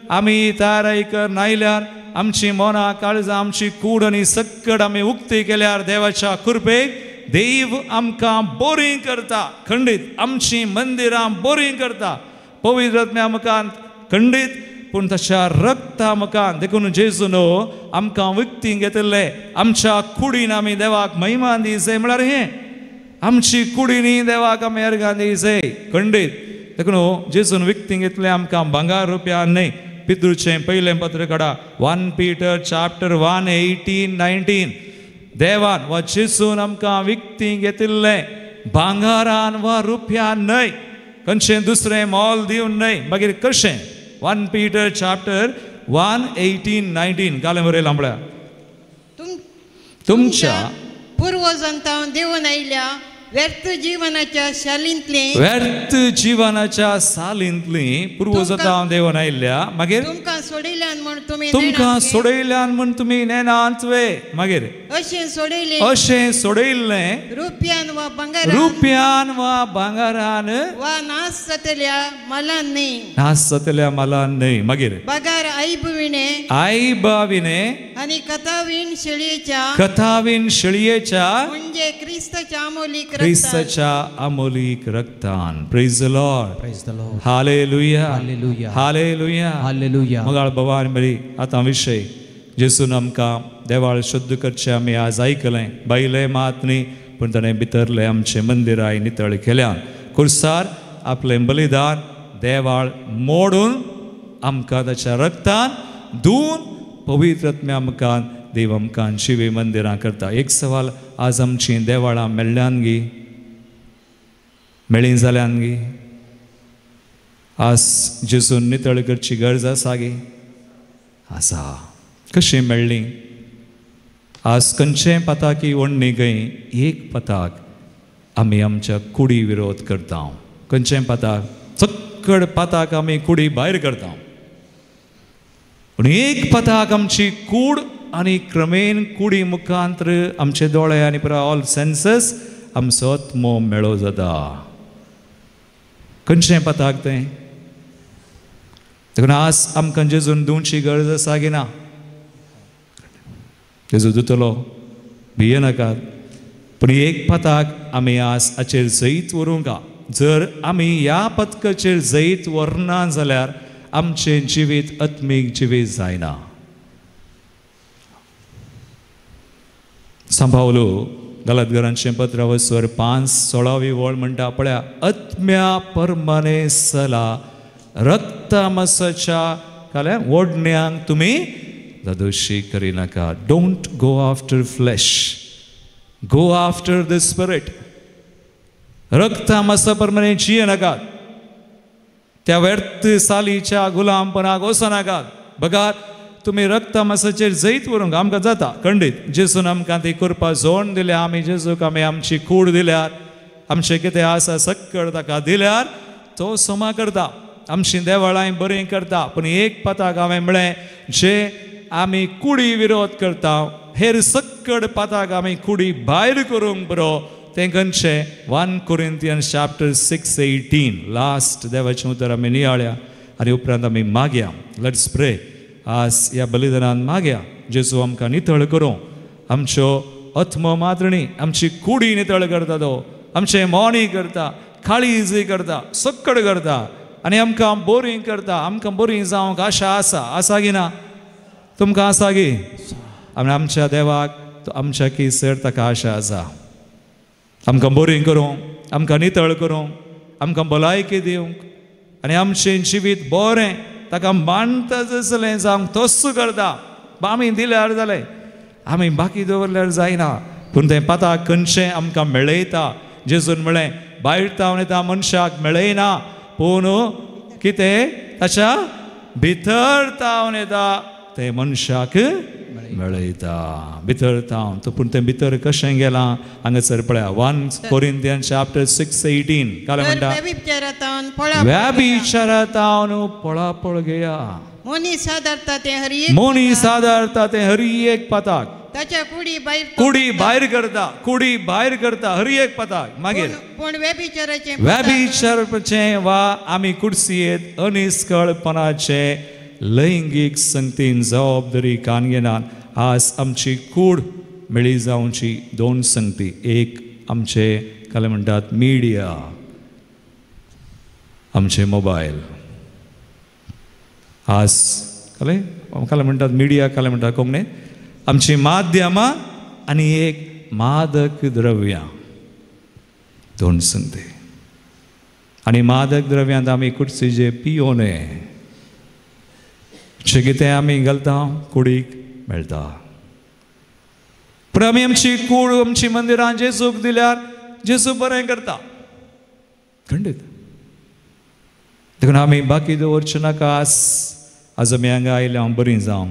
आमी तयाराय कर नायल्यार आमची मनां काळजां आमची कूड आनी सक्कड आमी उक्ती केल्यार देवाच्या कृपेक देव आमकां बरीं करता. खंडीत आमची मंदिरां बरीं करता. पवित्र आत्म्या आमकां खंडीत पूण ताच्या रक्ता आमकां देखून जेजून आमकां विकती घेतिल्ले. आमच्या कुडीन आमी देवाक महिमा दिवचे म्हळ्यार हें आमची कुडीनी देवाक आमी अर्गां दिवचे. खंडीत देखून जेजून विकती घेतले आमकां भांगार रुपया न्हय. पितृचें पयलें पत्र काडा 1 Peter chapter 1 18-19. देवान वा जेजून आमकां विकती घेतिल्ले भांगारान वा रुपयान न्हय, खंयचें दुसरें मोल दिवन न्हय. मागीर कशें 1 Peter chapter 1 18-19 घालें बरें लांबड्या. तुमच्या पुर्वजांता देवून आयल्या व्यर्थ जीवनाच्या सालींतली पुर्वजांता देवून आयल्या. मागीर तुमकां सोडिल्ल्यान म्हण तुमी नेनांतवे. मागीर अशें सोडयल्लें रुपयान वा भांगारान वा नाश जातल्या मालान न्हय. मागीर बगार आईबाविने आनी कथावीन शेळयेच्या म्हणजे क्रिस्ताच्या अमोलीक रक्तान. Praise the Lord. हालेलुया. मंगळ भवानी बरी. आतां विशय जेजून आमकां देवाळ शुद्ध करचें आमी आज आयकलें. बायलें मात न्ही पूण ताणें भितरलें आमचें मंदिराय नितळ केल्यान. कुर्सार आपलें बलिदान देवाळ मोडून आमकां ताच्या रक्तान धुवन पवित्र आत्म्या आमकां देव आमकां शिवे मंदिरां करता. एक सवाल आज आमची देवाळां मेळ्ळ्यान गी, मेळ्ळीं जाल्यान गी. आज जेजून नितळ करची गरज आसा गी. आसा. कशी मेळ्ळीं? आज खंयचें पताकी ओडणी गई एक पताक आमी आमच्या कुडी विरोध करता. खंयचें पताक? चक्कड पताक आमी कुडी भायर करता. पूण एक पताक आमची कूड आनी क्रमेन कुडी मुखांतर आमचे दोळे आनी पुरा ऑल सेन्सस आमचो आत्मो मेळो जाता. खंयचें पताक तें? देखून आज आमकां जेजून दिवची गरज आसा की ना? जेजू दितलो, भियेनाकात. पूण एक पताक आमी आज हाचेर जैत व्हरूंका. जर आमी ह्या पथकाचेर जैत व्हरना जाल्यार आमचें जिवीत आत्मीक जिवीत जायना. सांबावलो गलातकारांचें पत्र वचर 5:16 वळ म्हणटा पळया, आत्म्या परमाने सला रक्तामसाच्या काल्या ओडण्यांक तुमी जादोशी करिनाका. Don't go after flesh, go after the spirit. रक्तामसा प्रमाणे जियेनाकात. त्या व्यर्थ सालीच्या गुलामपणाक वचनाकात. बघात तुम्ही रक्तामसाचेर जैत व्हरूंक आमकां जाता. खंडीत जेजून आमकां ती कृपा जोड दिल्या. आमी जेजूक आमी आमची कूड दिल्यार, आमचें कितें आसा सक्कड ताका दिल्यार तो समा करता. आमची देवाळांय बरीं करता. पूण एक पताक हांवें म्हळें, जे आमी कुडी विरोध करता हेर सक्कड पताक आमी कुडी भायर करूंक बरो. तें खंयचें? 1 Corinthians chapter 6:18. लास्ट देवाचें उतर आमी नियाळ्या आनी उपरांत आमी मागया. लेट्स प्रे. आज ह्या बलिदानान मागया जेजू आमकां नितळ करूं. आमच्यो अथम मात्रणी आमची कुडी नितळ करता तो आमचे मोणी करता काळीजी करता सक्कड करता आनी आमकां बोरीं करता आमकां बोरीं जावंक आशा आसा की ना तुमकां आसा गी आनी आमच्या देवाक आमच्या केसर ताका आशा आसा आमकां बोरीं करूंक आमकां नितळ करूंक आमकां भलायकी दिवंक आनी आमचें जिवीत बरें ताका मानता जसलें जावंक तस्सो करता आमी दिल्यार जालें आमी बाकी दवरल्यार जायना पूण तें पाताक खंयचें आमकां मेळयता जेजून म्हळें भायर तावन येता मनशाक मेळयना पूण कितें ताच्या भितर तावन येता तें मनशाक मेळयता भितर तावन तो पूण तें भितर कशें गेलां हांगासर पळया 1 Corinthians chapter 6:18 काय म्हणटा व्याभिचारांतावन पळापळ घेया मोनी सादारता ते हरी एक पाताक ताच्या कुडी भायर करता हरी एक पाताक मागीर पूण व्याभिचाराचे वा आमी कुडसियेत अनिस्कळपणाचे लैंगीक संगतीन जबाबदारी कान घेनात आज आमची कूड मेळी जावची 2 संगती एक आमचे काय म्हणटात मिडिया आमचे मोबायल आज काय म्हणटात मिडिया काय म्हणटात कोंकणी आमची माध्यमां आनी एक मादक द्रव्यां 2 संगती आनी मादक द्रव्यांत आमी कुडसीचे पियोने जे कितें आमी घालता कुडीक मेळटा पूण आमी आमची कूड आमची मंदिरां जेजूक दिल्यार जेजू बरें करता खंडीत देखून आमी बाकी दवरचे नाका आज आमी हांगा आयले हांव बरीं जावं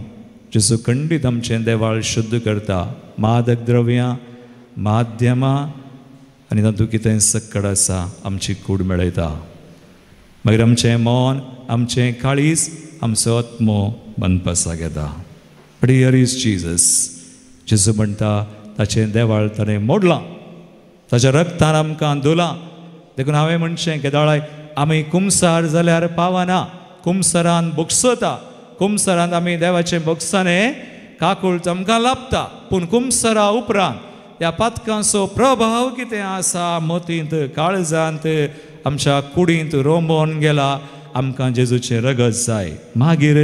जेजू खंडीत आमचें देवाळ शुद्ध करता मादक द्रव्यां माध्यमां आनी तातूंत कितें सक्कड आसा आमची कूड मेळयता मागीर आमचें मन आमचें काळीज आमचो आत्मो बनपासा घेता बट हियर इज जीजस जेजू म्हणटा ताचें देवाळ ताणें मोडलां ताच्या रक्तान आमकां धुलां देखून हांवें म्हणचें केदाळाय आमी कुमसार जाल्यार पावना कुमसारान बुक्सता कुमसारांत आमी देवाचे बुक्साने काकूळ आमकां लाभता पूण कुमसारा उपरांत ह्या पातकांचो प्रभाव कितें आसा मोतींत काळजांत आमच्या कुडींत रोंबोन गेला आमकां जेजूचें रगत जाय मागीर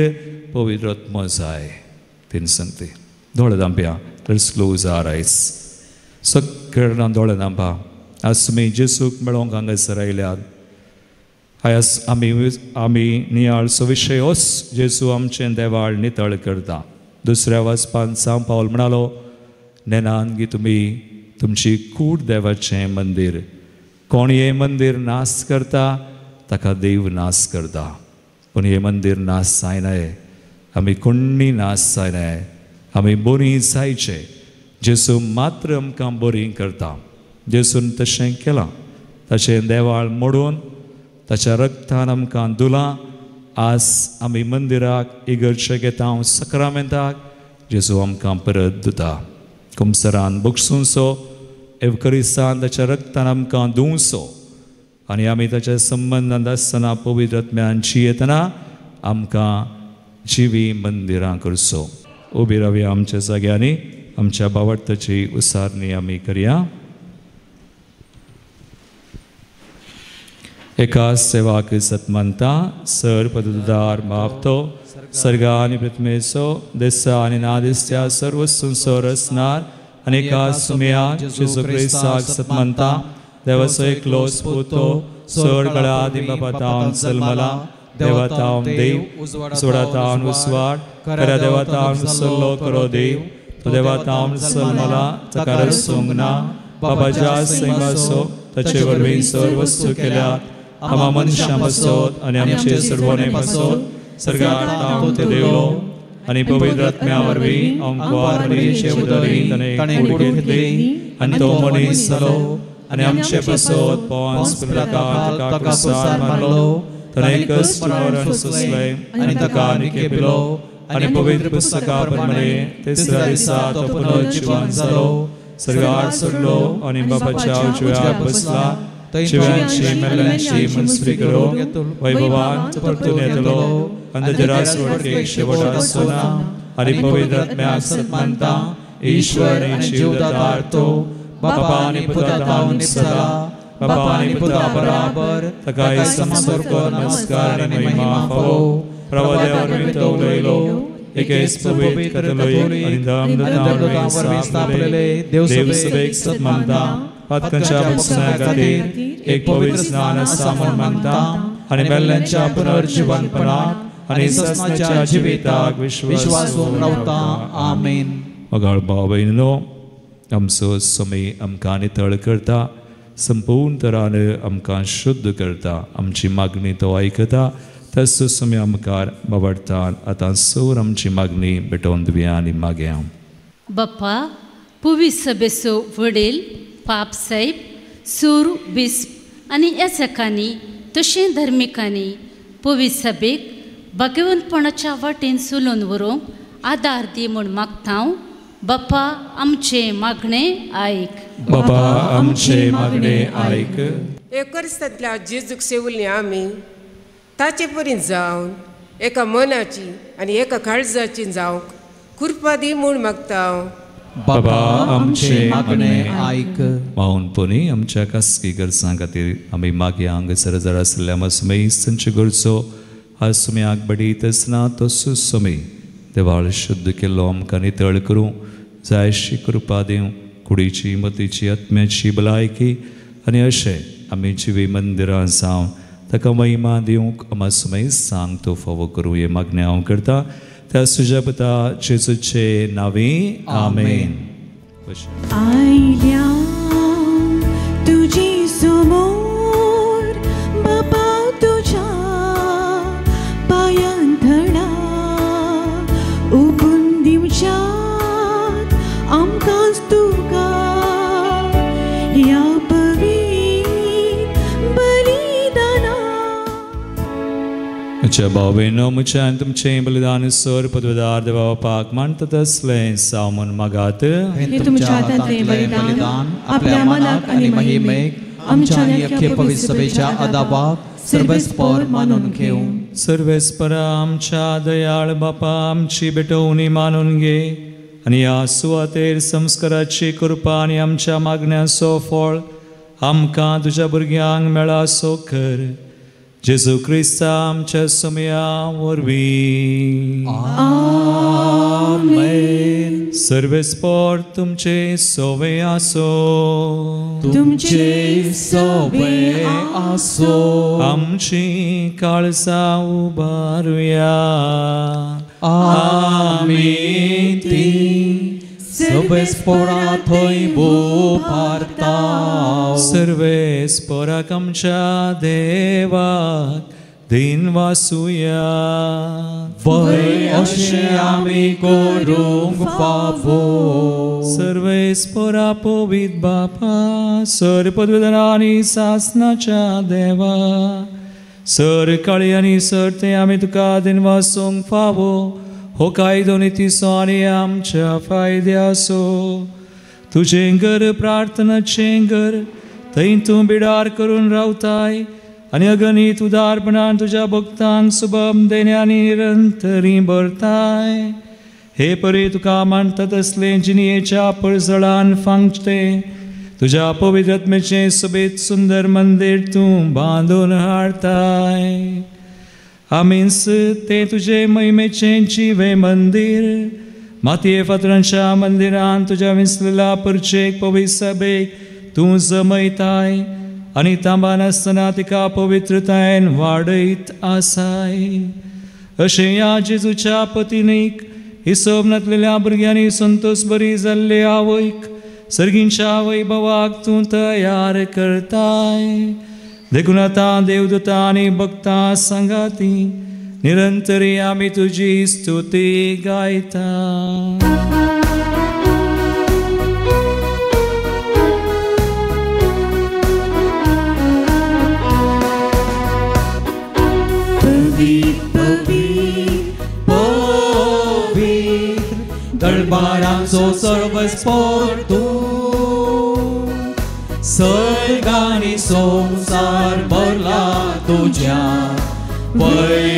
पवित्र आत्मो जाय 3 संगती दोळे धांपया लेट्स क्लोज आवर आयज सक्कड दोळे धांपा आज तुमी जेजूक मेळोंक हांगासर आयल्यात आयज आमी नियाळचो विशय होच जेजू आमचें देवाळ नितळ करता दुसऱ्या वचपान सांव पावल म्हणालो नेनान की तुमी तुमची कूड देवाचें मंदीर कोण हें मंदीर नाश करता ताका देव नाश करता पूण हें मंदीर नाश जायनाय आमी कोणी नाश जायनाय आमी बरीं जायचे जेजू मात्र आमकां बरीं करता जेजून तशें केलां ताचें देवाळ मोडून ताच्या रक्तान आमकां धुलां आज आमी मंदिराक इगर्जे घेता सक्रामेंताक जेजू आमकां परत दिता कुमसरान बुक्सूंचो एवकरिस्तान ताच्या रक्तान आमकां धुवचो आनी आमी ताच्या संबंदांत आसतना पवित्र आत्म्यान जियेतना आमकां जिवी मंदिरां करचो उबी रावया आमच्या जाग्यांनी आमच्या बावडताची उसारणी आमी करया एका सेवाक सत्मंता सर पददार मापतो सर्गा आनी पृथ्वीचो दिसा आनी नादिस्त्या सर्व सुंसो रचणार अनेका सुमया जेजू क्रिस्ताक सत्मंता देवाचो एकलो स्पुतो सर गळादी बाबातावन जल्मला देवातावन देव उजवाडातावन उजवाड खऱ्या देवातावन सल्लो करो देव तो देवातावन जल्मला ताका रसूंक ना बाबाच्या सैमाचो ताचे वरवीं सर्व वस्तू केल्यात आमा मनशां पासत आनी आमचे सर्वने पासत सर्गार तावन ते देवलो आनी पवित्र आत्म्या वरवीं ओंकार मनीचे उदरी ताणें कूड घेतली आनी तो मनीस जालो आनी आमचे पासत पोंस पिलातान ताका क्रुसार मारलो ताणें कश्ट मरण सोंसलें आनी ताका आनीक पिलो आनी पवित्र पुस्तका प्रमाणे तिसऱ्या दिसा तो पुनः जिवंत जालो सर्गार चडलो आनी बापाच्या उजव्याक बसला जिव्यांची मेल्ल्यांची मनसुरी करूंक वैभवान परतून येतलो आनी ताच्या रासवटीक शेवट आसचो ना आनी पवित्र आत्म्याक सत्मानता ईश्वर आणि जीवदाता तो बापा आणि पुता सदा बापा आणि पुता बराबर तकाय समस्वर्ग नमस्कार आणि महिमा पावो प्रभदेवर मितवलेलो एकेच पवित्र कथलोई आणि दामदातावर स्थापलेले देवसभेक सत्मानता पातकांच्या बक्षण्याखातीर एक पवित्र स्नान सामन मानता आणि मेल्ल्यांच्या पुनर्जीवनपणात आणि ससनाच्या जिविताक विश्वासून रावता आमेन. मगाळ भाव भयणीनो, आमचो समय आमकां नितळ करता, संपूर्ण तरान आमकां शुद्ध करता, आमची मागणी तो आयकता. तसो समय आमकां बाबडता. आतां सोर आमची मागणी भेटोवन दिवया आनी मागया. बाप्पा, पुवी सभेचो वडील पाप साहेब, सूर बिस्प आनी याचकांनी तशें धर्मिकांनी पुवी सभेक भगवंतपणाच्या वाटेन चलोवन व्हरूंक आदार दी म्हूण मागता. बाप्पा, आमचे मागणे आयक. बाबा, आमचे मागणे आयक. एकरसांतल्या जेजूक सेवल्ली आमी ताचे परीन जावन एका मनाची आनी एका काळजाची जावंक कृपा दी म्हूण मागता. बाबा, आमचे मागणे आयक. माऊनपणी आमच्या खासगी गरजां खातीर आमी मागया. हांगासर जर आसल्या मसमय संचे गरजो आज सुमयाक बडीत आसना तसो समय देवाळ शुद्ध केल्लो आमकां नितळ करूं जायशी कृपा दिवं. कुडीची मतीची आत्म्याची भलायकी आनी अशें आमी जिवी मंदिरां जावं ताका महिमा दिवंक आमी सुमय सांग तो फावो करूं. हे मागणे हांव करता त्या तुज्या पुता जेजूचे नांवे. आमेन. आयल्या तुजी समोर बापा तुझ्या पायांतळा उबून दिवच्यात आमकांच तुका ह्या पवित्र बलिदाना. म्हज्या भावेनो, म्हज्यान तुमचें बलिदान सर पदवेदार देवा बापाक मानतात असलें सामन मागात. हे तुमच्या हातांतलें बलिदान आपल्या मनाक आनी महिमेक आमच्या नित्य पवित्र सभेच्या अदाबाक सर्वेस्पर मानून घेवं. सर्वेस्पर आमच्या दयाळ बापा, आमची बेटवणी मानून घे आनी ह्या सुवातेर संस्काराची कृपा आनी आमच्या मागण्याचो फळ आमकां तुज्या भुरग्यांक मेळा सो कर. जेजू क्रिस्ता आमच्या समया वरवीं. आमेन. सर्वेस्पर तुमचे सोवे आसो. तुमचे सोवे आसो. आमची काळजां उबारुया. आमी ती सर्वेस्परा थंय भोपारता. सर्वेस्पराक आमच्या देवाक दिन वासुया. वय अशें आमी करूंक फावो. सर्वेस्परा पवित्र बापा, सर पदवीधरा आनी सासनाच्या देवा, सर काळी आनी सर ते आमी तुका दिन वासूंक फावो. हो कायदो नितीचो आनी आमच्या फायद्याचो. तुजें घर प्रार्थनाचें घर, थंय तूं बिडार करून रावताय आनी अगणित उदारपणान तुज्या भक्तांक सुबम देण्यानी निरंतरी भरताय. हे परी तुका मानतात असले जिनियेच्या पळजळान फांगते तुज्या पवित्र आत्मेचें सुबेत सुंदर मंदिर तूं बांदून हाडताय. आमीच ते तुजे महिमेचें जिवे मंदिर मातये फातरांच्या मंदिरान तुज्या विसलेल्या परचेक पवित्र सभेक तूं जमयताय आनी तांबान आसतना तिका पवित्रतायेन वाडयत आसाय. अशें ह्या जेजूच्या पत्नीक हिसोब नातलेल्या भुरग्यांनी संतोष बरी जाल्ले आवयक सर्गींच्या वैभवाक तूं तयार करताय. देखून आतां देवदूतां आनी भक्तां सांगाती निरंतरी आमी तुजी स्तुती गायता. दरबारांचो सर्वस्पर तूं, सर्गानी संसार भरला तुज्या वैभवान.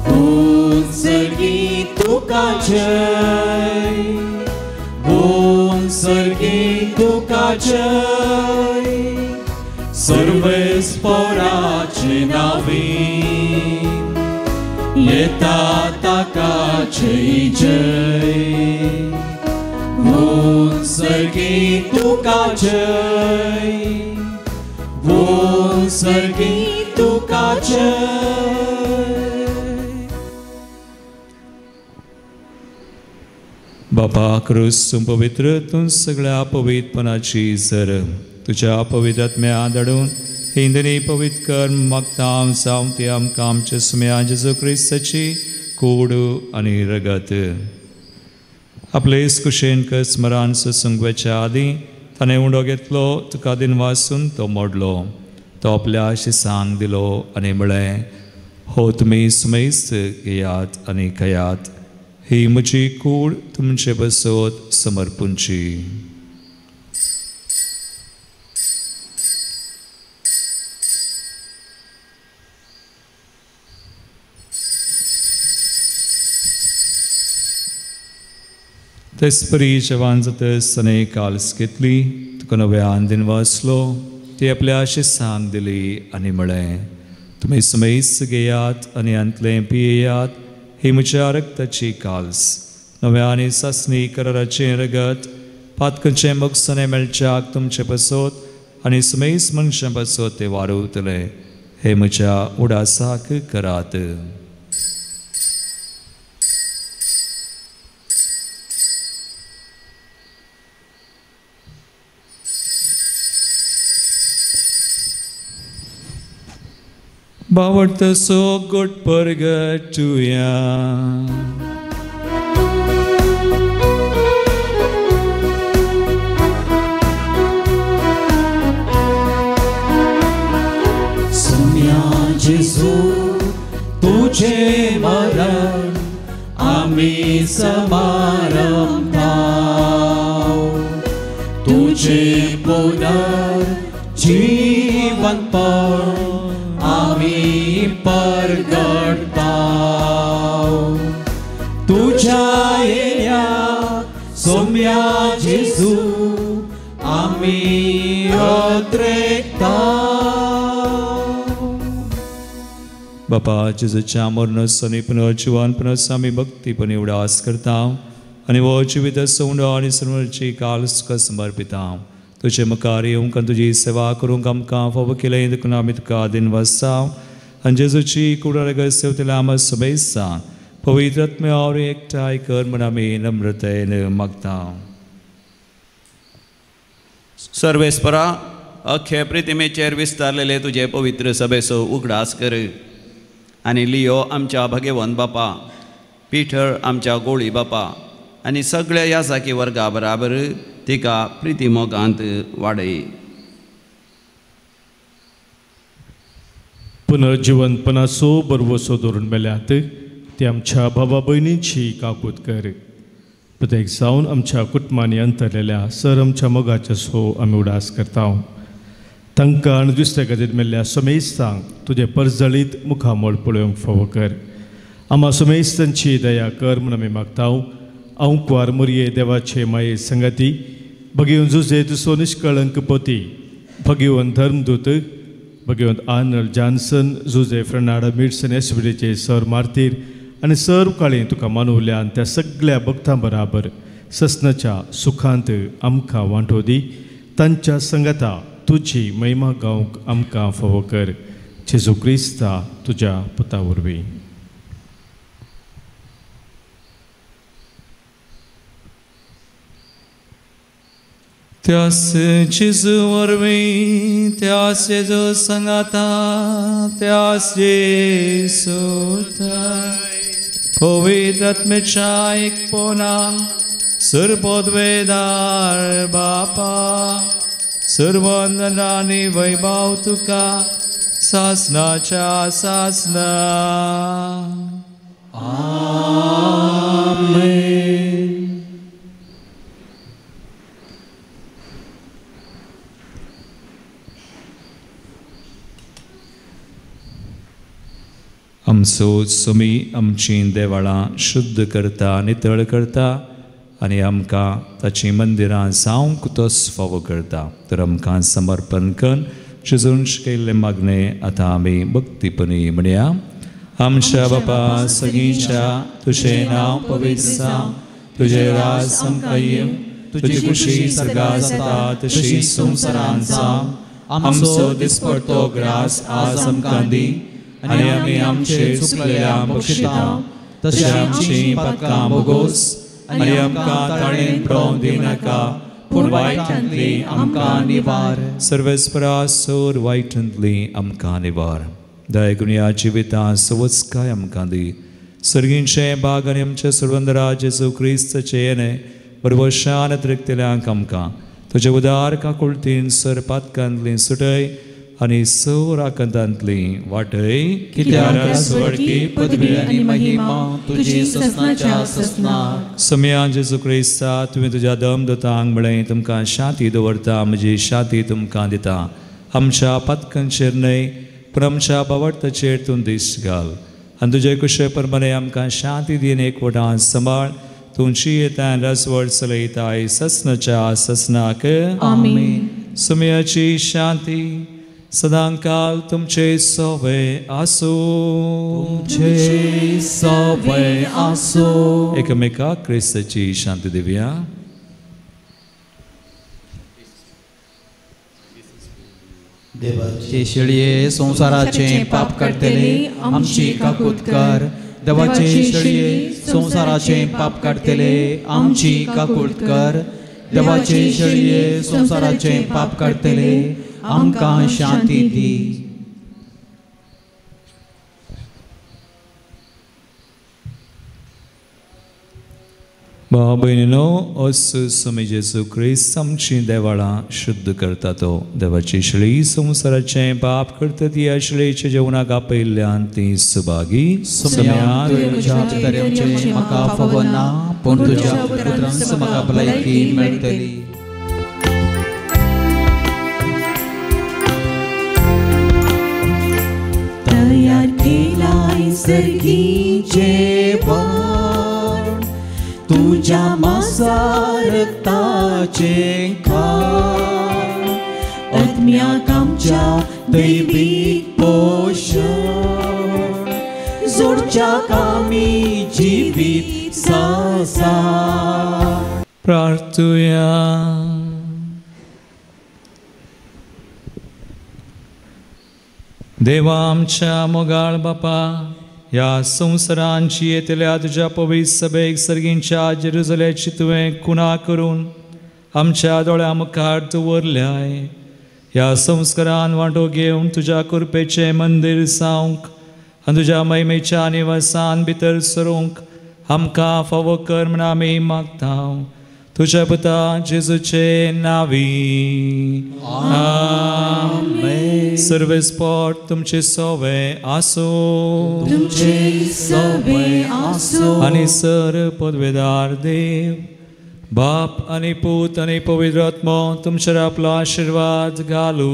तूं सर्गी जय भुवन सर्गी तुका जय सर्वेस्पराचे नावीन येता ताका जय जय भुवन सर्गी तुका जय भुवन सर्गी तुका जय. बापा क्रिस्तून पवित्र तूं सगळ्या पवित्रपणाची जर तुझ्या पवित्र आत्म्या धाडून हिंदनी पवित्र कर मागतां जावं ती आमकां आमच्या सुम्या जेजू क्रिस्ताची कूड आनी रगत आपले कुशेन कर स्मरण सुसंगवेच्या आदीं ताणें उंडो घेतलो तुका दिन वाचून तो मोडलो तो आपल्या शिसांक दिलो आनी म्हळें हो तुमी सुमेस्त घेयात आनी खयात ही म्हजी कूड तुमचे बसत समर्पूंची. तेसपरी जवान जातस ताणें काल्स घेतली तुका नव्यान दिन वाचलो ती आपल्या शिसांक दिली आनी म्हळें तुमी सुमेस्त घेयात आनी अंतलें पियेयात ही म्हज्या रक्ताची काल्स नव्यानी सासणी कराराचें रगत पातकाचें मोगसाणें मेळच्याक तुमचे बसत आनी सुमेस्त मनशां बसत ते वारुतले हे म्हज्या उडासाक करात. बावडता सो गोड परगटुया सुम्या जेजू तुझे मरण आम्ही समारंभाव तुझे पुनर्जीवनपण आम्ही परगटताव तुझ्या येया सोम्या जेजू आम्ही अत्रेकताव. बापा जेजूच्या मरणसनी पुनर्जीवनपणास आम्ही भक्तीपणे उडास करता आनी वो जिवीत सोंड आनी सर्वांची काल्स तुका समर्पिता. तुझे मुखार येवंक तुजी सेवा करूंक आमकां फावो केलें देखून आमी तुका दिन वाजताव आनी जेजूची कूड रगत सेवतले आम सुबेस्तां पवित्र आत्म्या वावरी एकठांय कर म्हूण आमी नम्रतेन मागता. सर्वेस्परा अख्खे प्रितिमेचेर विस्तारलेले तुजे पवित्र सभेचो उगडास कर आनी लियो आमच्या भगेवन बापा पिठर आमच्या गोळी बापा आनी सगळ्या यासाकी वर्गा बराबर तिका प्रितिमोगांत वाडय. पुनर्जीवनपणाचो बरवसो धरून मेल्यात ती आमच्या भावा भयणींची काकूत कर. प्रत्येक जावन आमच्या कुटुंबांनी अंतरलेल्या सर आमच्या मोगाचे सो आमी उडास करता. तांकां आनी दुसऱ्या खातीर मेल्ल्या सुमेस्तांक तुजे परजळीत मुखामोळ पळोवंक फावो कर. आम्हा सुमेस्तांची दया कर म्हूण आमी मागता. औंकवार मुरये देवाचे माये संगती भगीवन जुजे तुसो निश्कळंक पोती भगीवन धर्मदूत भगीवन आर्नल्ड जॉन्सन जुजे फ्रेनाडा मिड्सन एसविडेचे सर मार्तीर आनी सर्व काळी तुका मानवल्यान त्या सगळ्या भक्तां बराबर ससनाच्या सुखांत आमकां वांटो दी. तांच्या संगता तुजी महिमा गावंक आमकां फावो कर. जेजू क्रिस्ता तुज्या पुता वरवीं. त्यास जेजू वरवीं त्यास जेजू संगाता त्यास जेजू पवित्र आत्म्याच्या एकपणान सर्वोद्वेदार बापा सर्वंदनानी वैभव तुका सासनाच्या सासना. आमेन. आमचो सुमी आमची देवळां शुद्ध करता नितळ करता आनी आमकां ताची मंदिरां जावंक तोच फावो करता. तर आमकां समर्पण करून शिजून केल्ले मागणे आतां आमी भक्तीपणी म्हणया. आमच्या बापा सगळींच्या तुझें नांव पवित्र जावं, तुजें राज आमकां येवं, तुजी खुशी सर्गार जाता तशी संवसारांत जावं. आमचो दिसपडटो ग्रास आज आमकां दी आनी आमी आमचे चुकलेल्यांक बक्षिता तशें आमची पातकां बोगोस आनी आमकां ताळेन प्रोव दिनाका पूण वायटांतली आमकां निवार. सर्वेस्परा सोर वायटांतली आमकां निवार. दयागुण्या जिवितां सवचकाय आमकां दी. सर्गींचे बाग आनी आमचे सुरवंदरा जेजू क्रिस्ताचे येणे बरोबर शांत रिक्तेल्यांक आमकां तुजे उदार काकुळतीन सर पातकांतली सुटय आनी सौर आकांतांतली वाटय. कित्याक स्वर्गी पदवी आनी महिमा तुजी ससनाच्या ससनाक. सम्या जेजू क्रिस्ता तुवें तुज्या दमदतांक म्हळें तुमकां शांती दवरता म्हजी शांती तुमकां दिता. आमच्या पातकांचेर न्हय पूण आमच्या बावडताचेर तूं दिश्ट घाल आनी तुजे कुशे प्रमाणे आमकां शांती दीन एकवटान सांबाळ. तुमची येता रसवड चलयताय ससनाच्या ससनाक. आमीन. सम्याची शांती सदांकाल तुमचे सोबे आसो. तुमचे सोबे आसो. एकमेकाक क्रिस्ताची शांती दिवया. देवाचे शेळये संसाराचे पाप काडतले आमची काकूत कर. देवाचे शेळये संसाराचे पाप काडतले आमची काकूत कर. देवाचे शेळये संसाराचे पाप काडतले आमकां शांती दी. भाव भयणीनो, अस समय जेजू क्रिस्त आमची देवळां शुद्ध करता तो. देवाची शेळी संसाराचे पाप करता ती ह्या शेळयेच्या जेवणाक आपयल्ल्यान ती सुभागी. म्हाका फावो ना पूण तुज्या पुत्रांस म्हाका भलायकी मेळटली. तयार केलाय सर्गीचे वन तुझ्या मांसार रक्ताचे खाण. आत्म्याक आमच्या दैवीक पोषण जोडच्या कामी जिवीत सासा. प्रार्थुया. देवा आमच्या मोगाळ बापा, ह्या संवसारांची येतल्या तुज्या पवित्र सभेक सर्गींच्या जेरुसलेमची तुवें खुणा करून आमच्या दोळ्या मुखार दवरल्याय. ह्या संस्कारान वांटो घेवन तुज्या कृपेचें मंदीर जावंक आनी तुज्या महिमेच्या निवासान भितर सरूंक आमकां फावो कर म्हण आमी मागता. तुज्या पुता जेजूचे नांवी. आमेन. सर्वेस्पोट तुमचे सोवे आसो. तुमचे सोवे आसो. आनी सर पदवेदार देव बाप आनी पूत आनी पवित्र आत्मो तुमचेर आपलो आशीर्वाद घालू.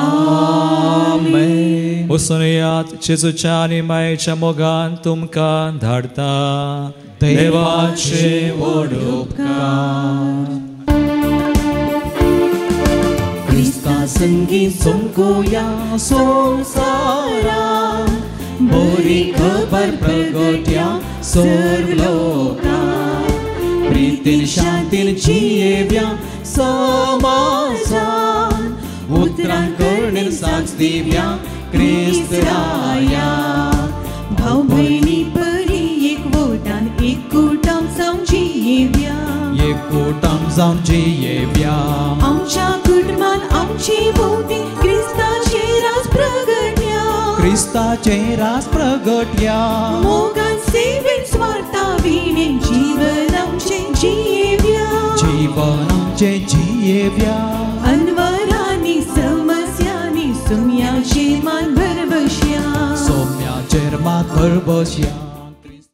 आमेन. वचून येयात जेजूच्या आनी मायेच्या मोगान तुमकां धाडटा. देवाचे व्हड उपकार. क्रिस्ता संगीत सोमकोया संसारा बरी खबर प्रगट्या सर्व लोकां. प्रीतीन शांतीन जियेव्या समाजान उतरां करणेन साक्ष दिव्या क्रिस्त राया. भाव भयणी बरी एकवटान एकूटाम जावन जियेव्या. एकूटाम जावन जियेव्या. आमच्या कुटुंबान आमची भोवती क्रिस्ताचे राज प्रगट्या. क्रिस्ताचे राज प्रगट्या. मोगान सेवेन स्वार्था विणेन जीवन आमचे जियेव्या. जीवन आमचे जियेव्या. अनवरांनी समस्यांनी सोम्याचेर मान भरबश्या. सोम्याचेर मान भरबश्या.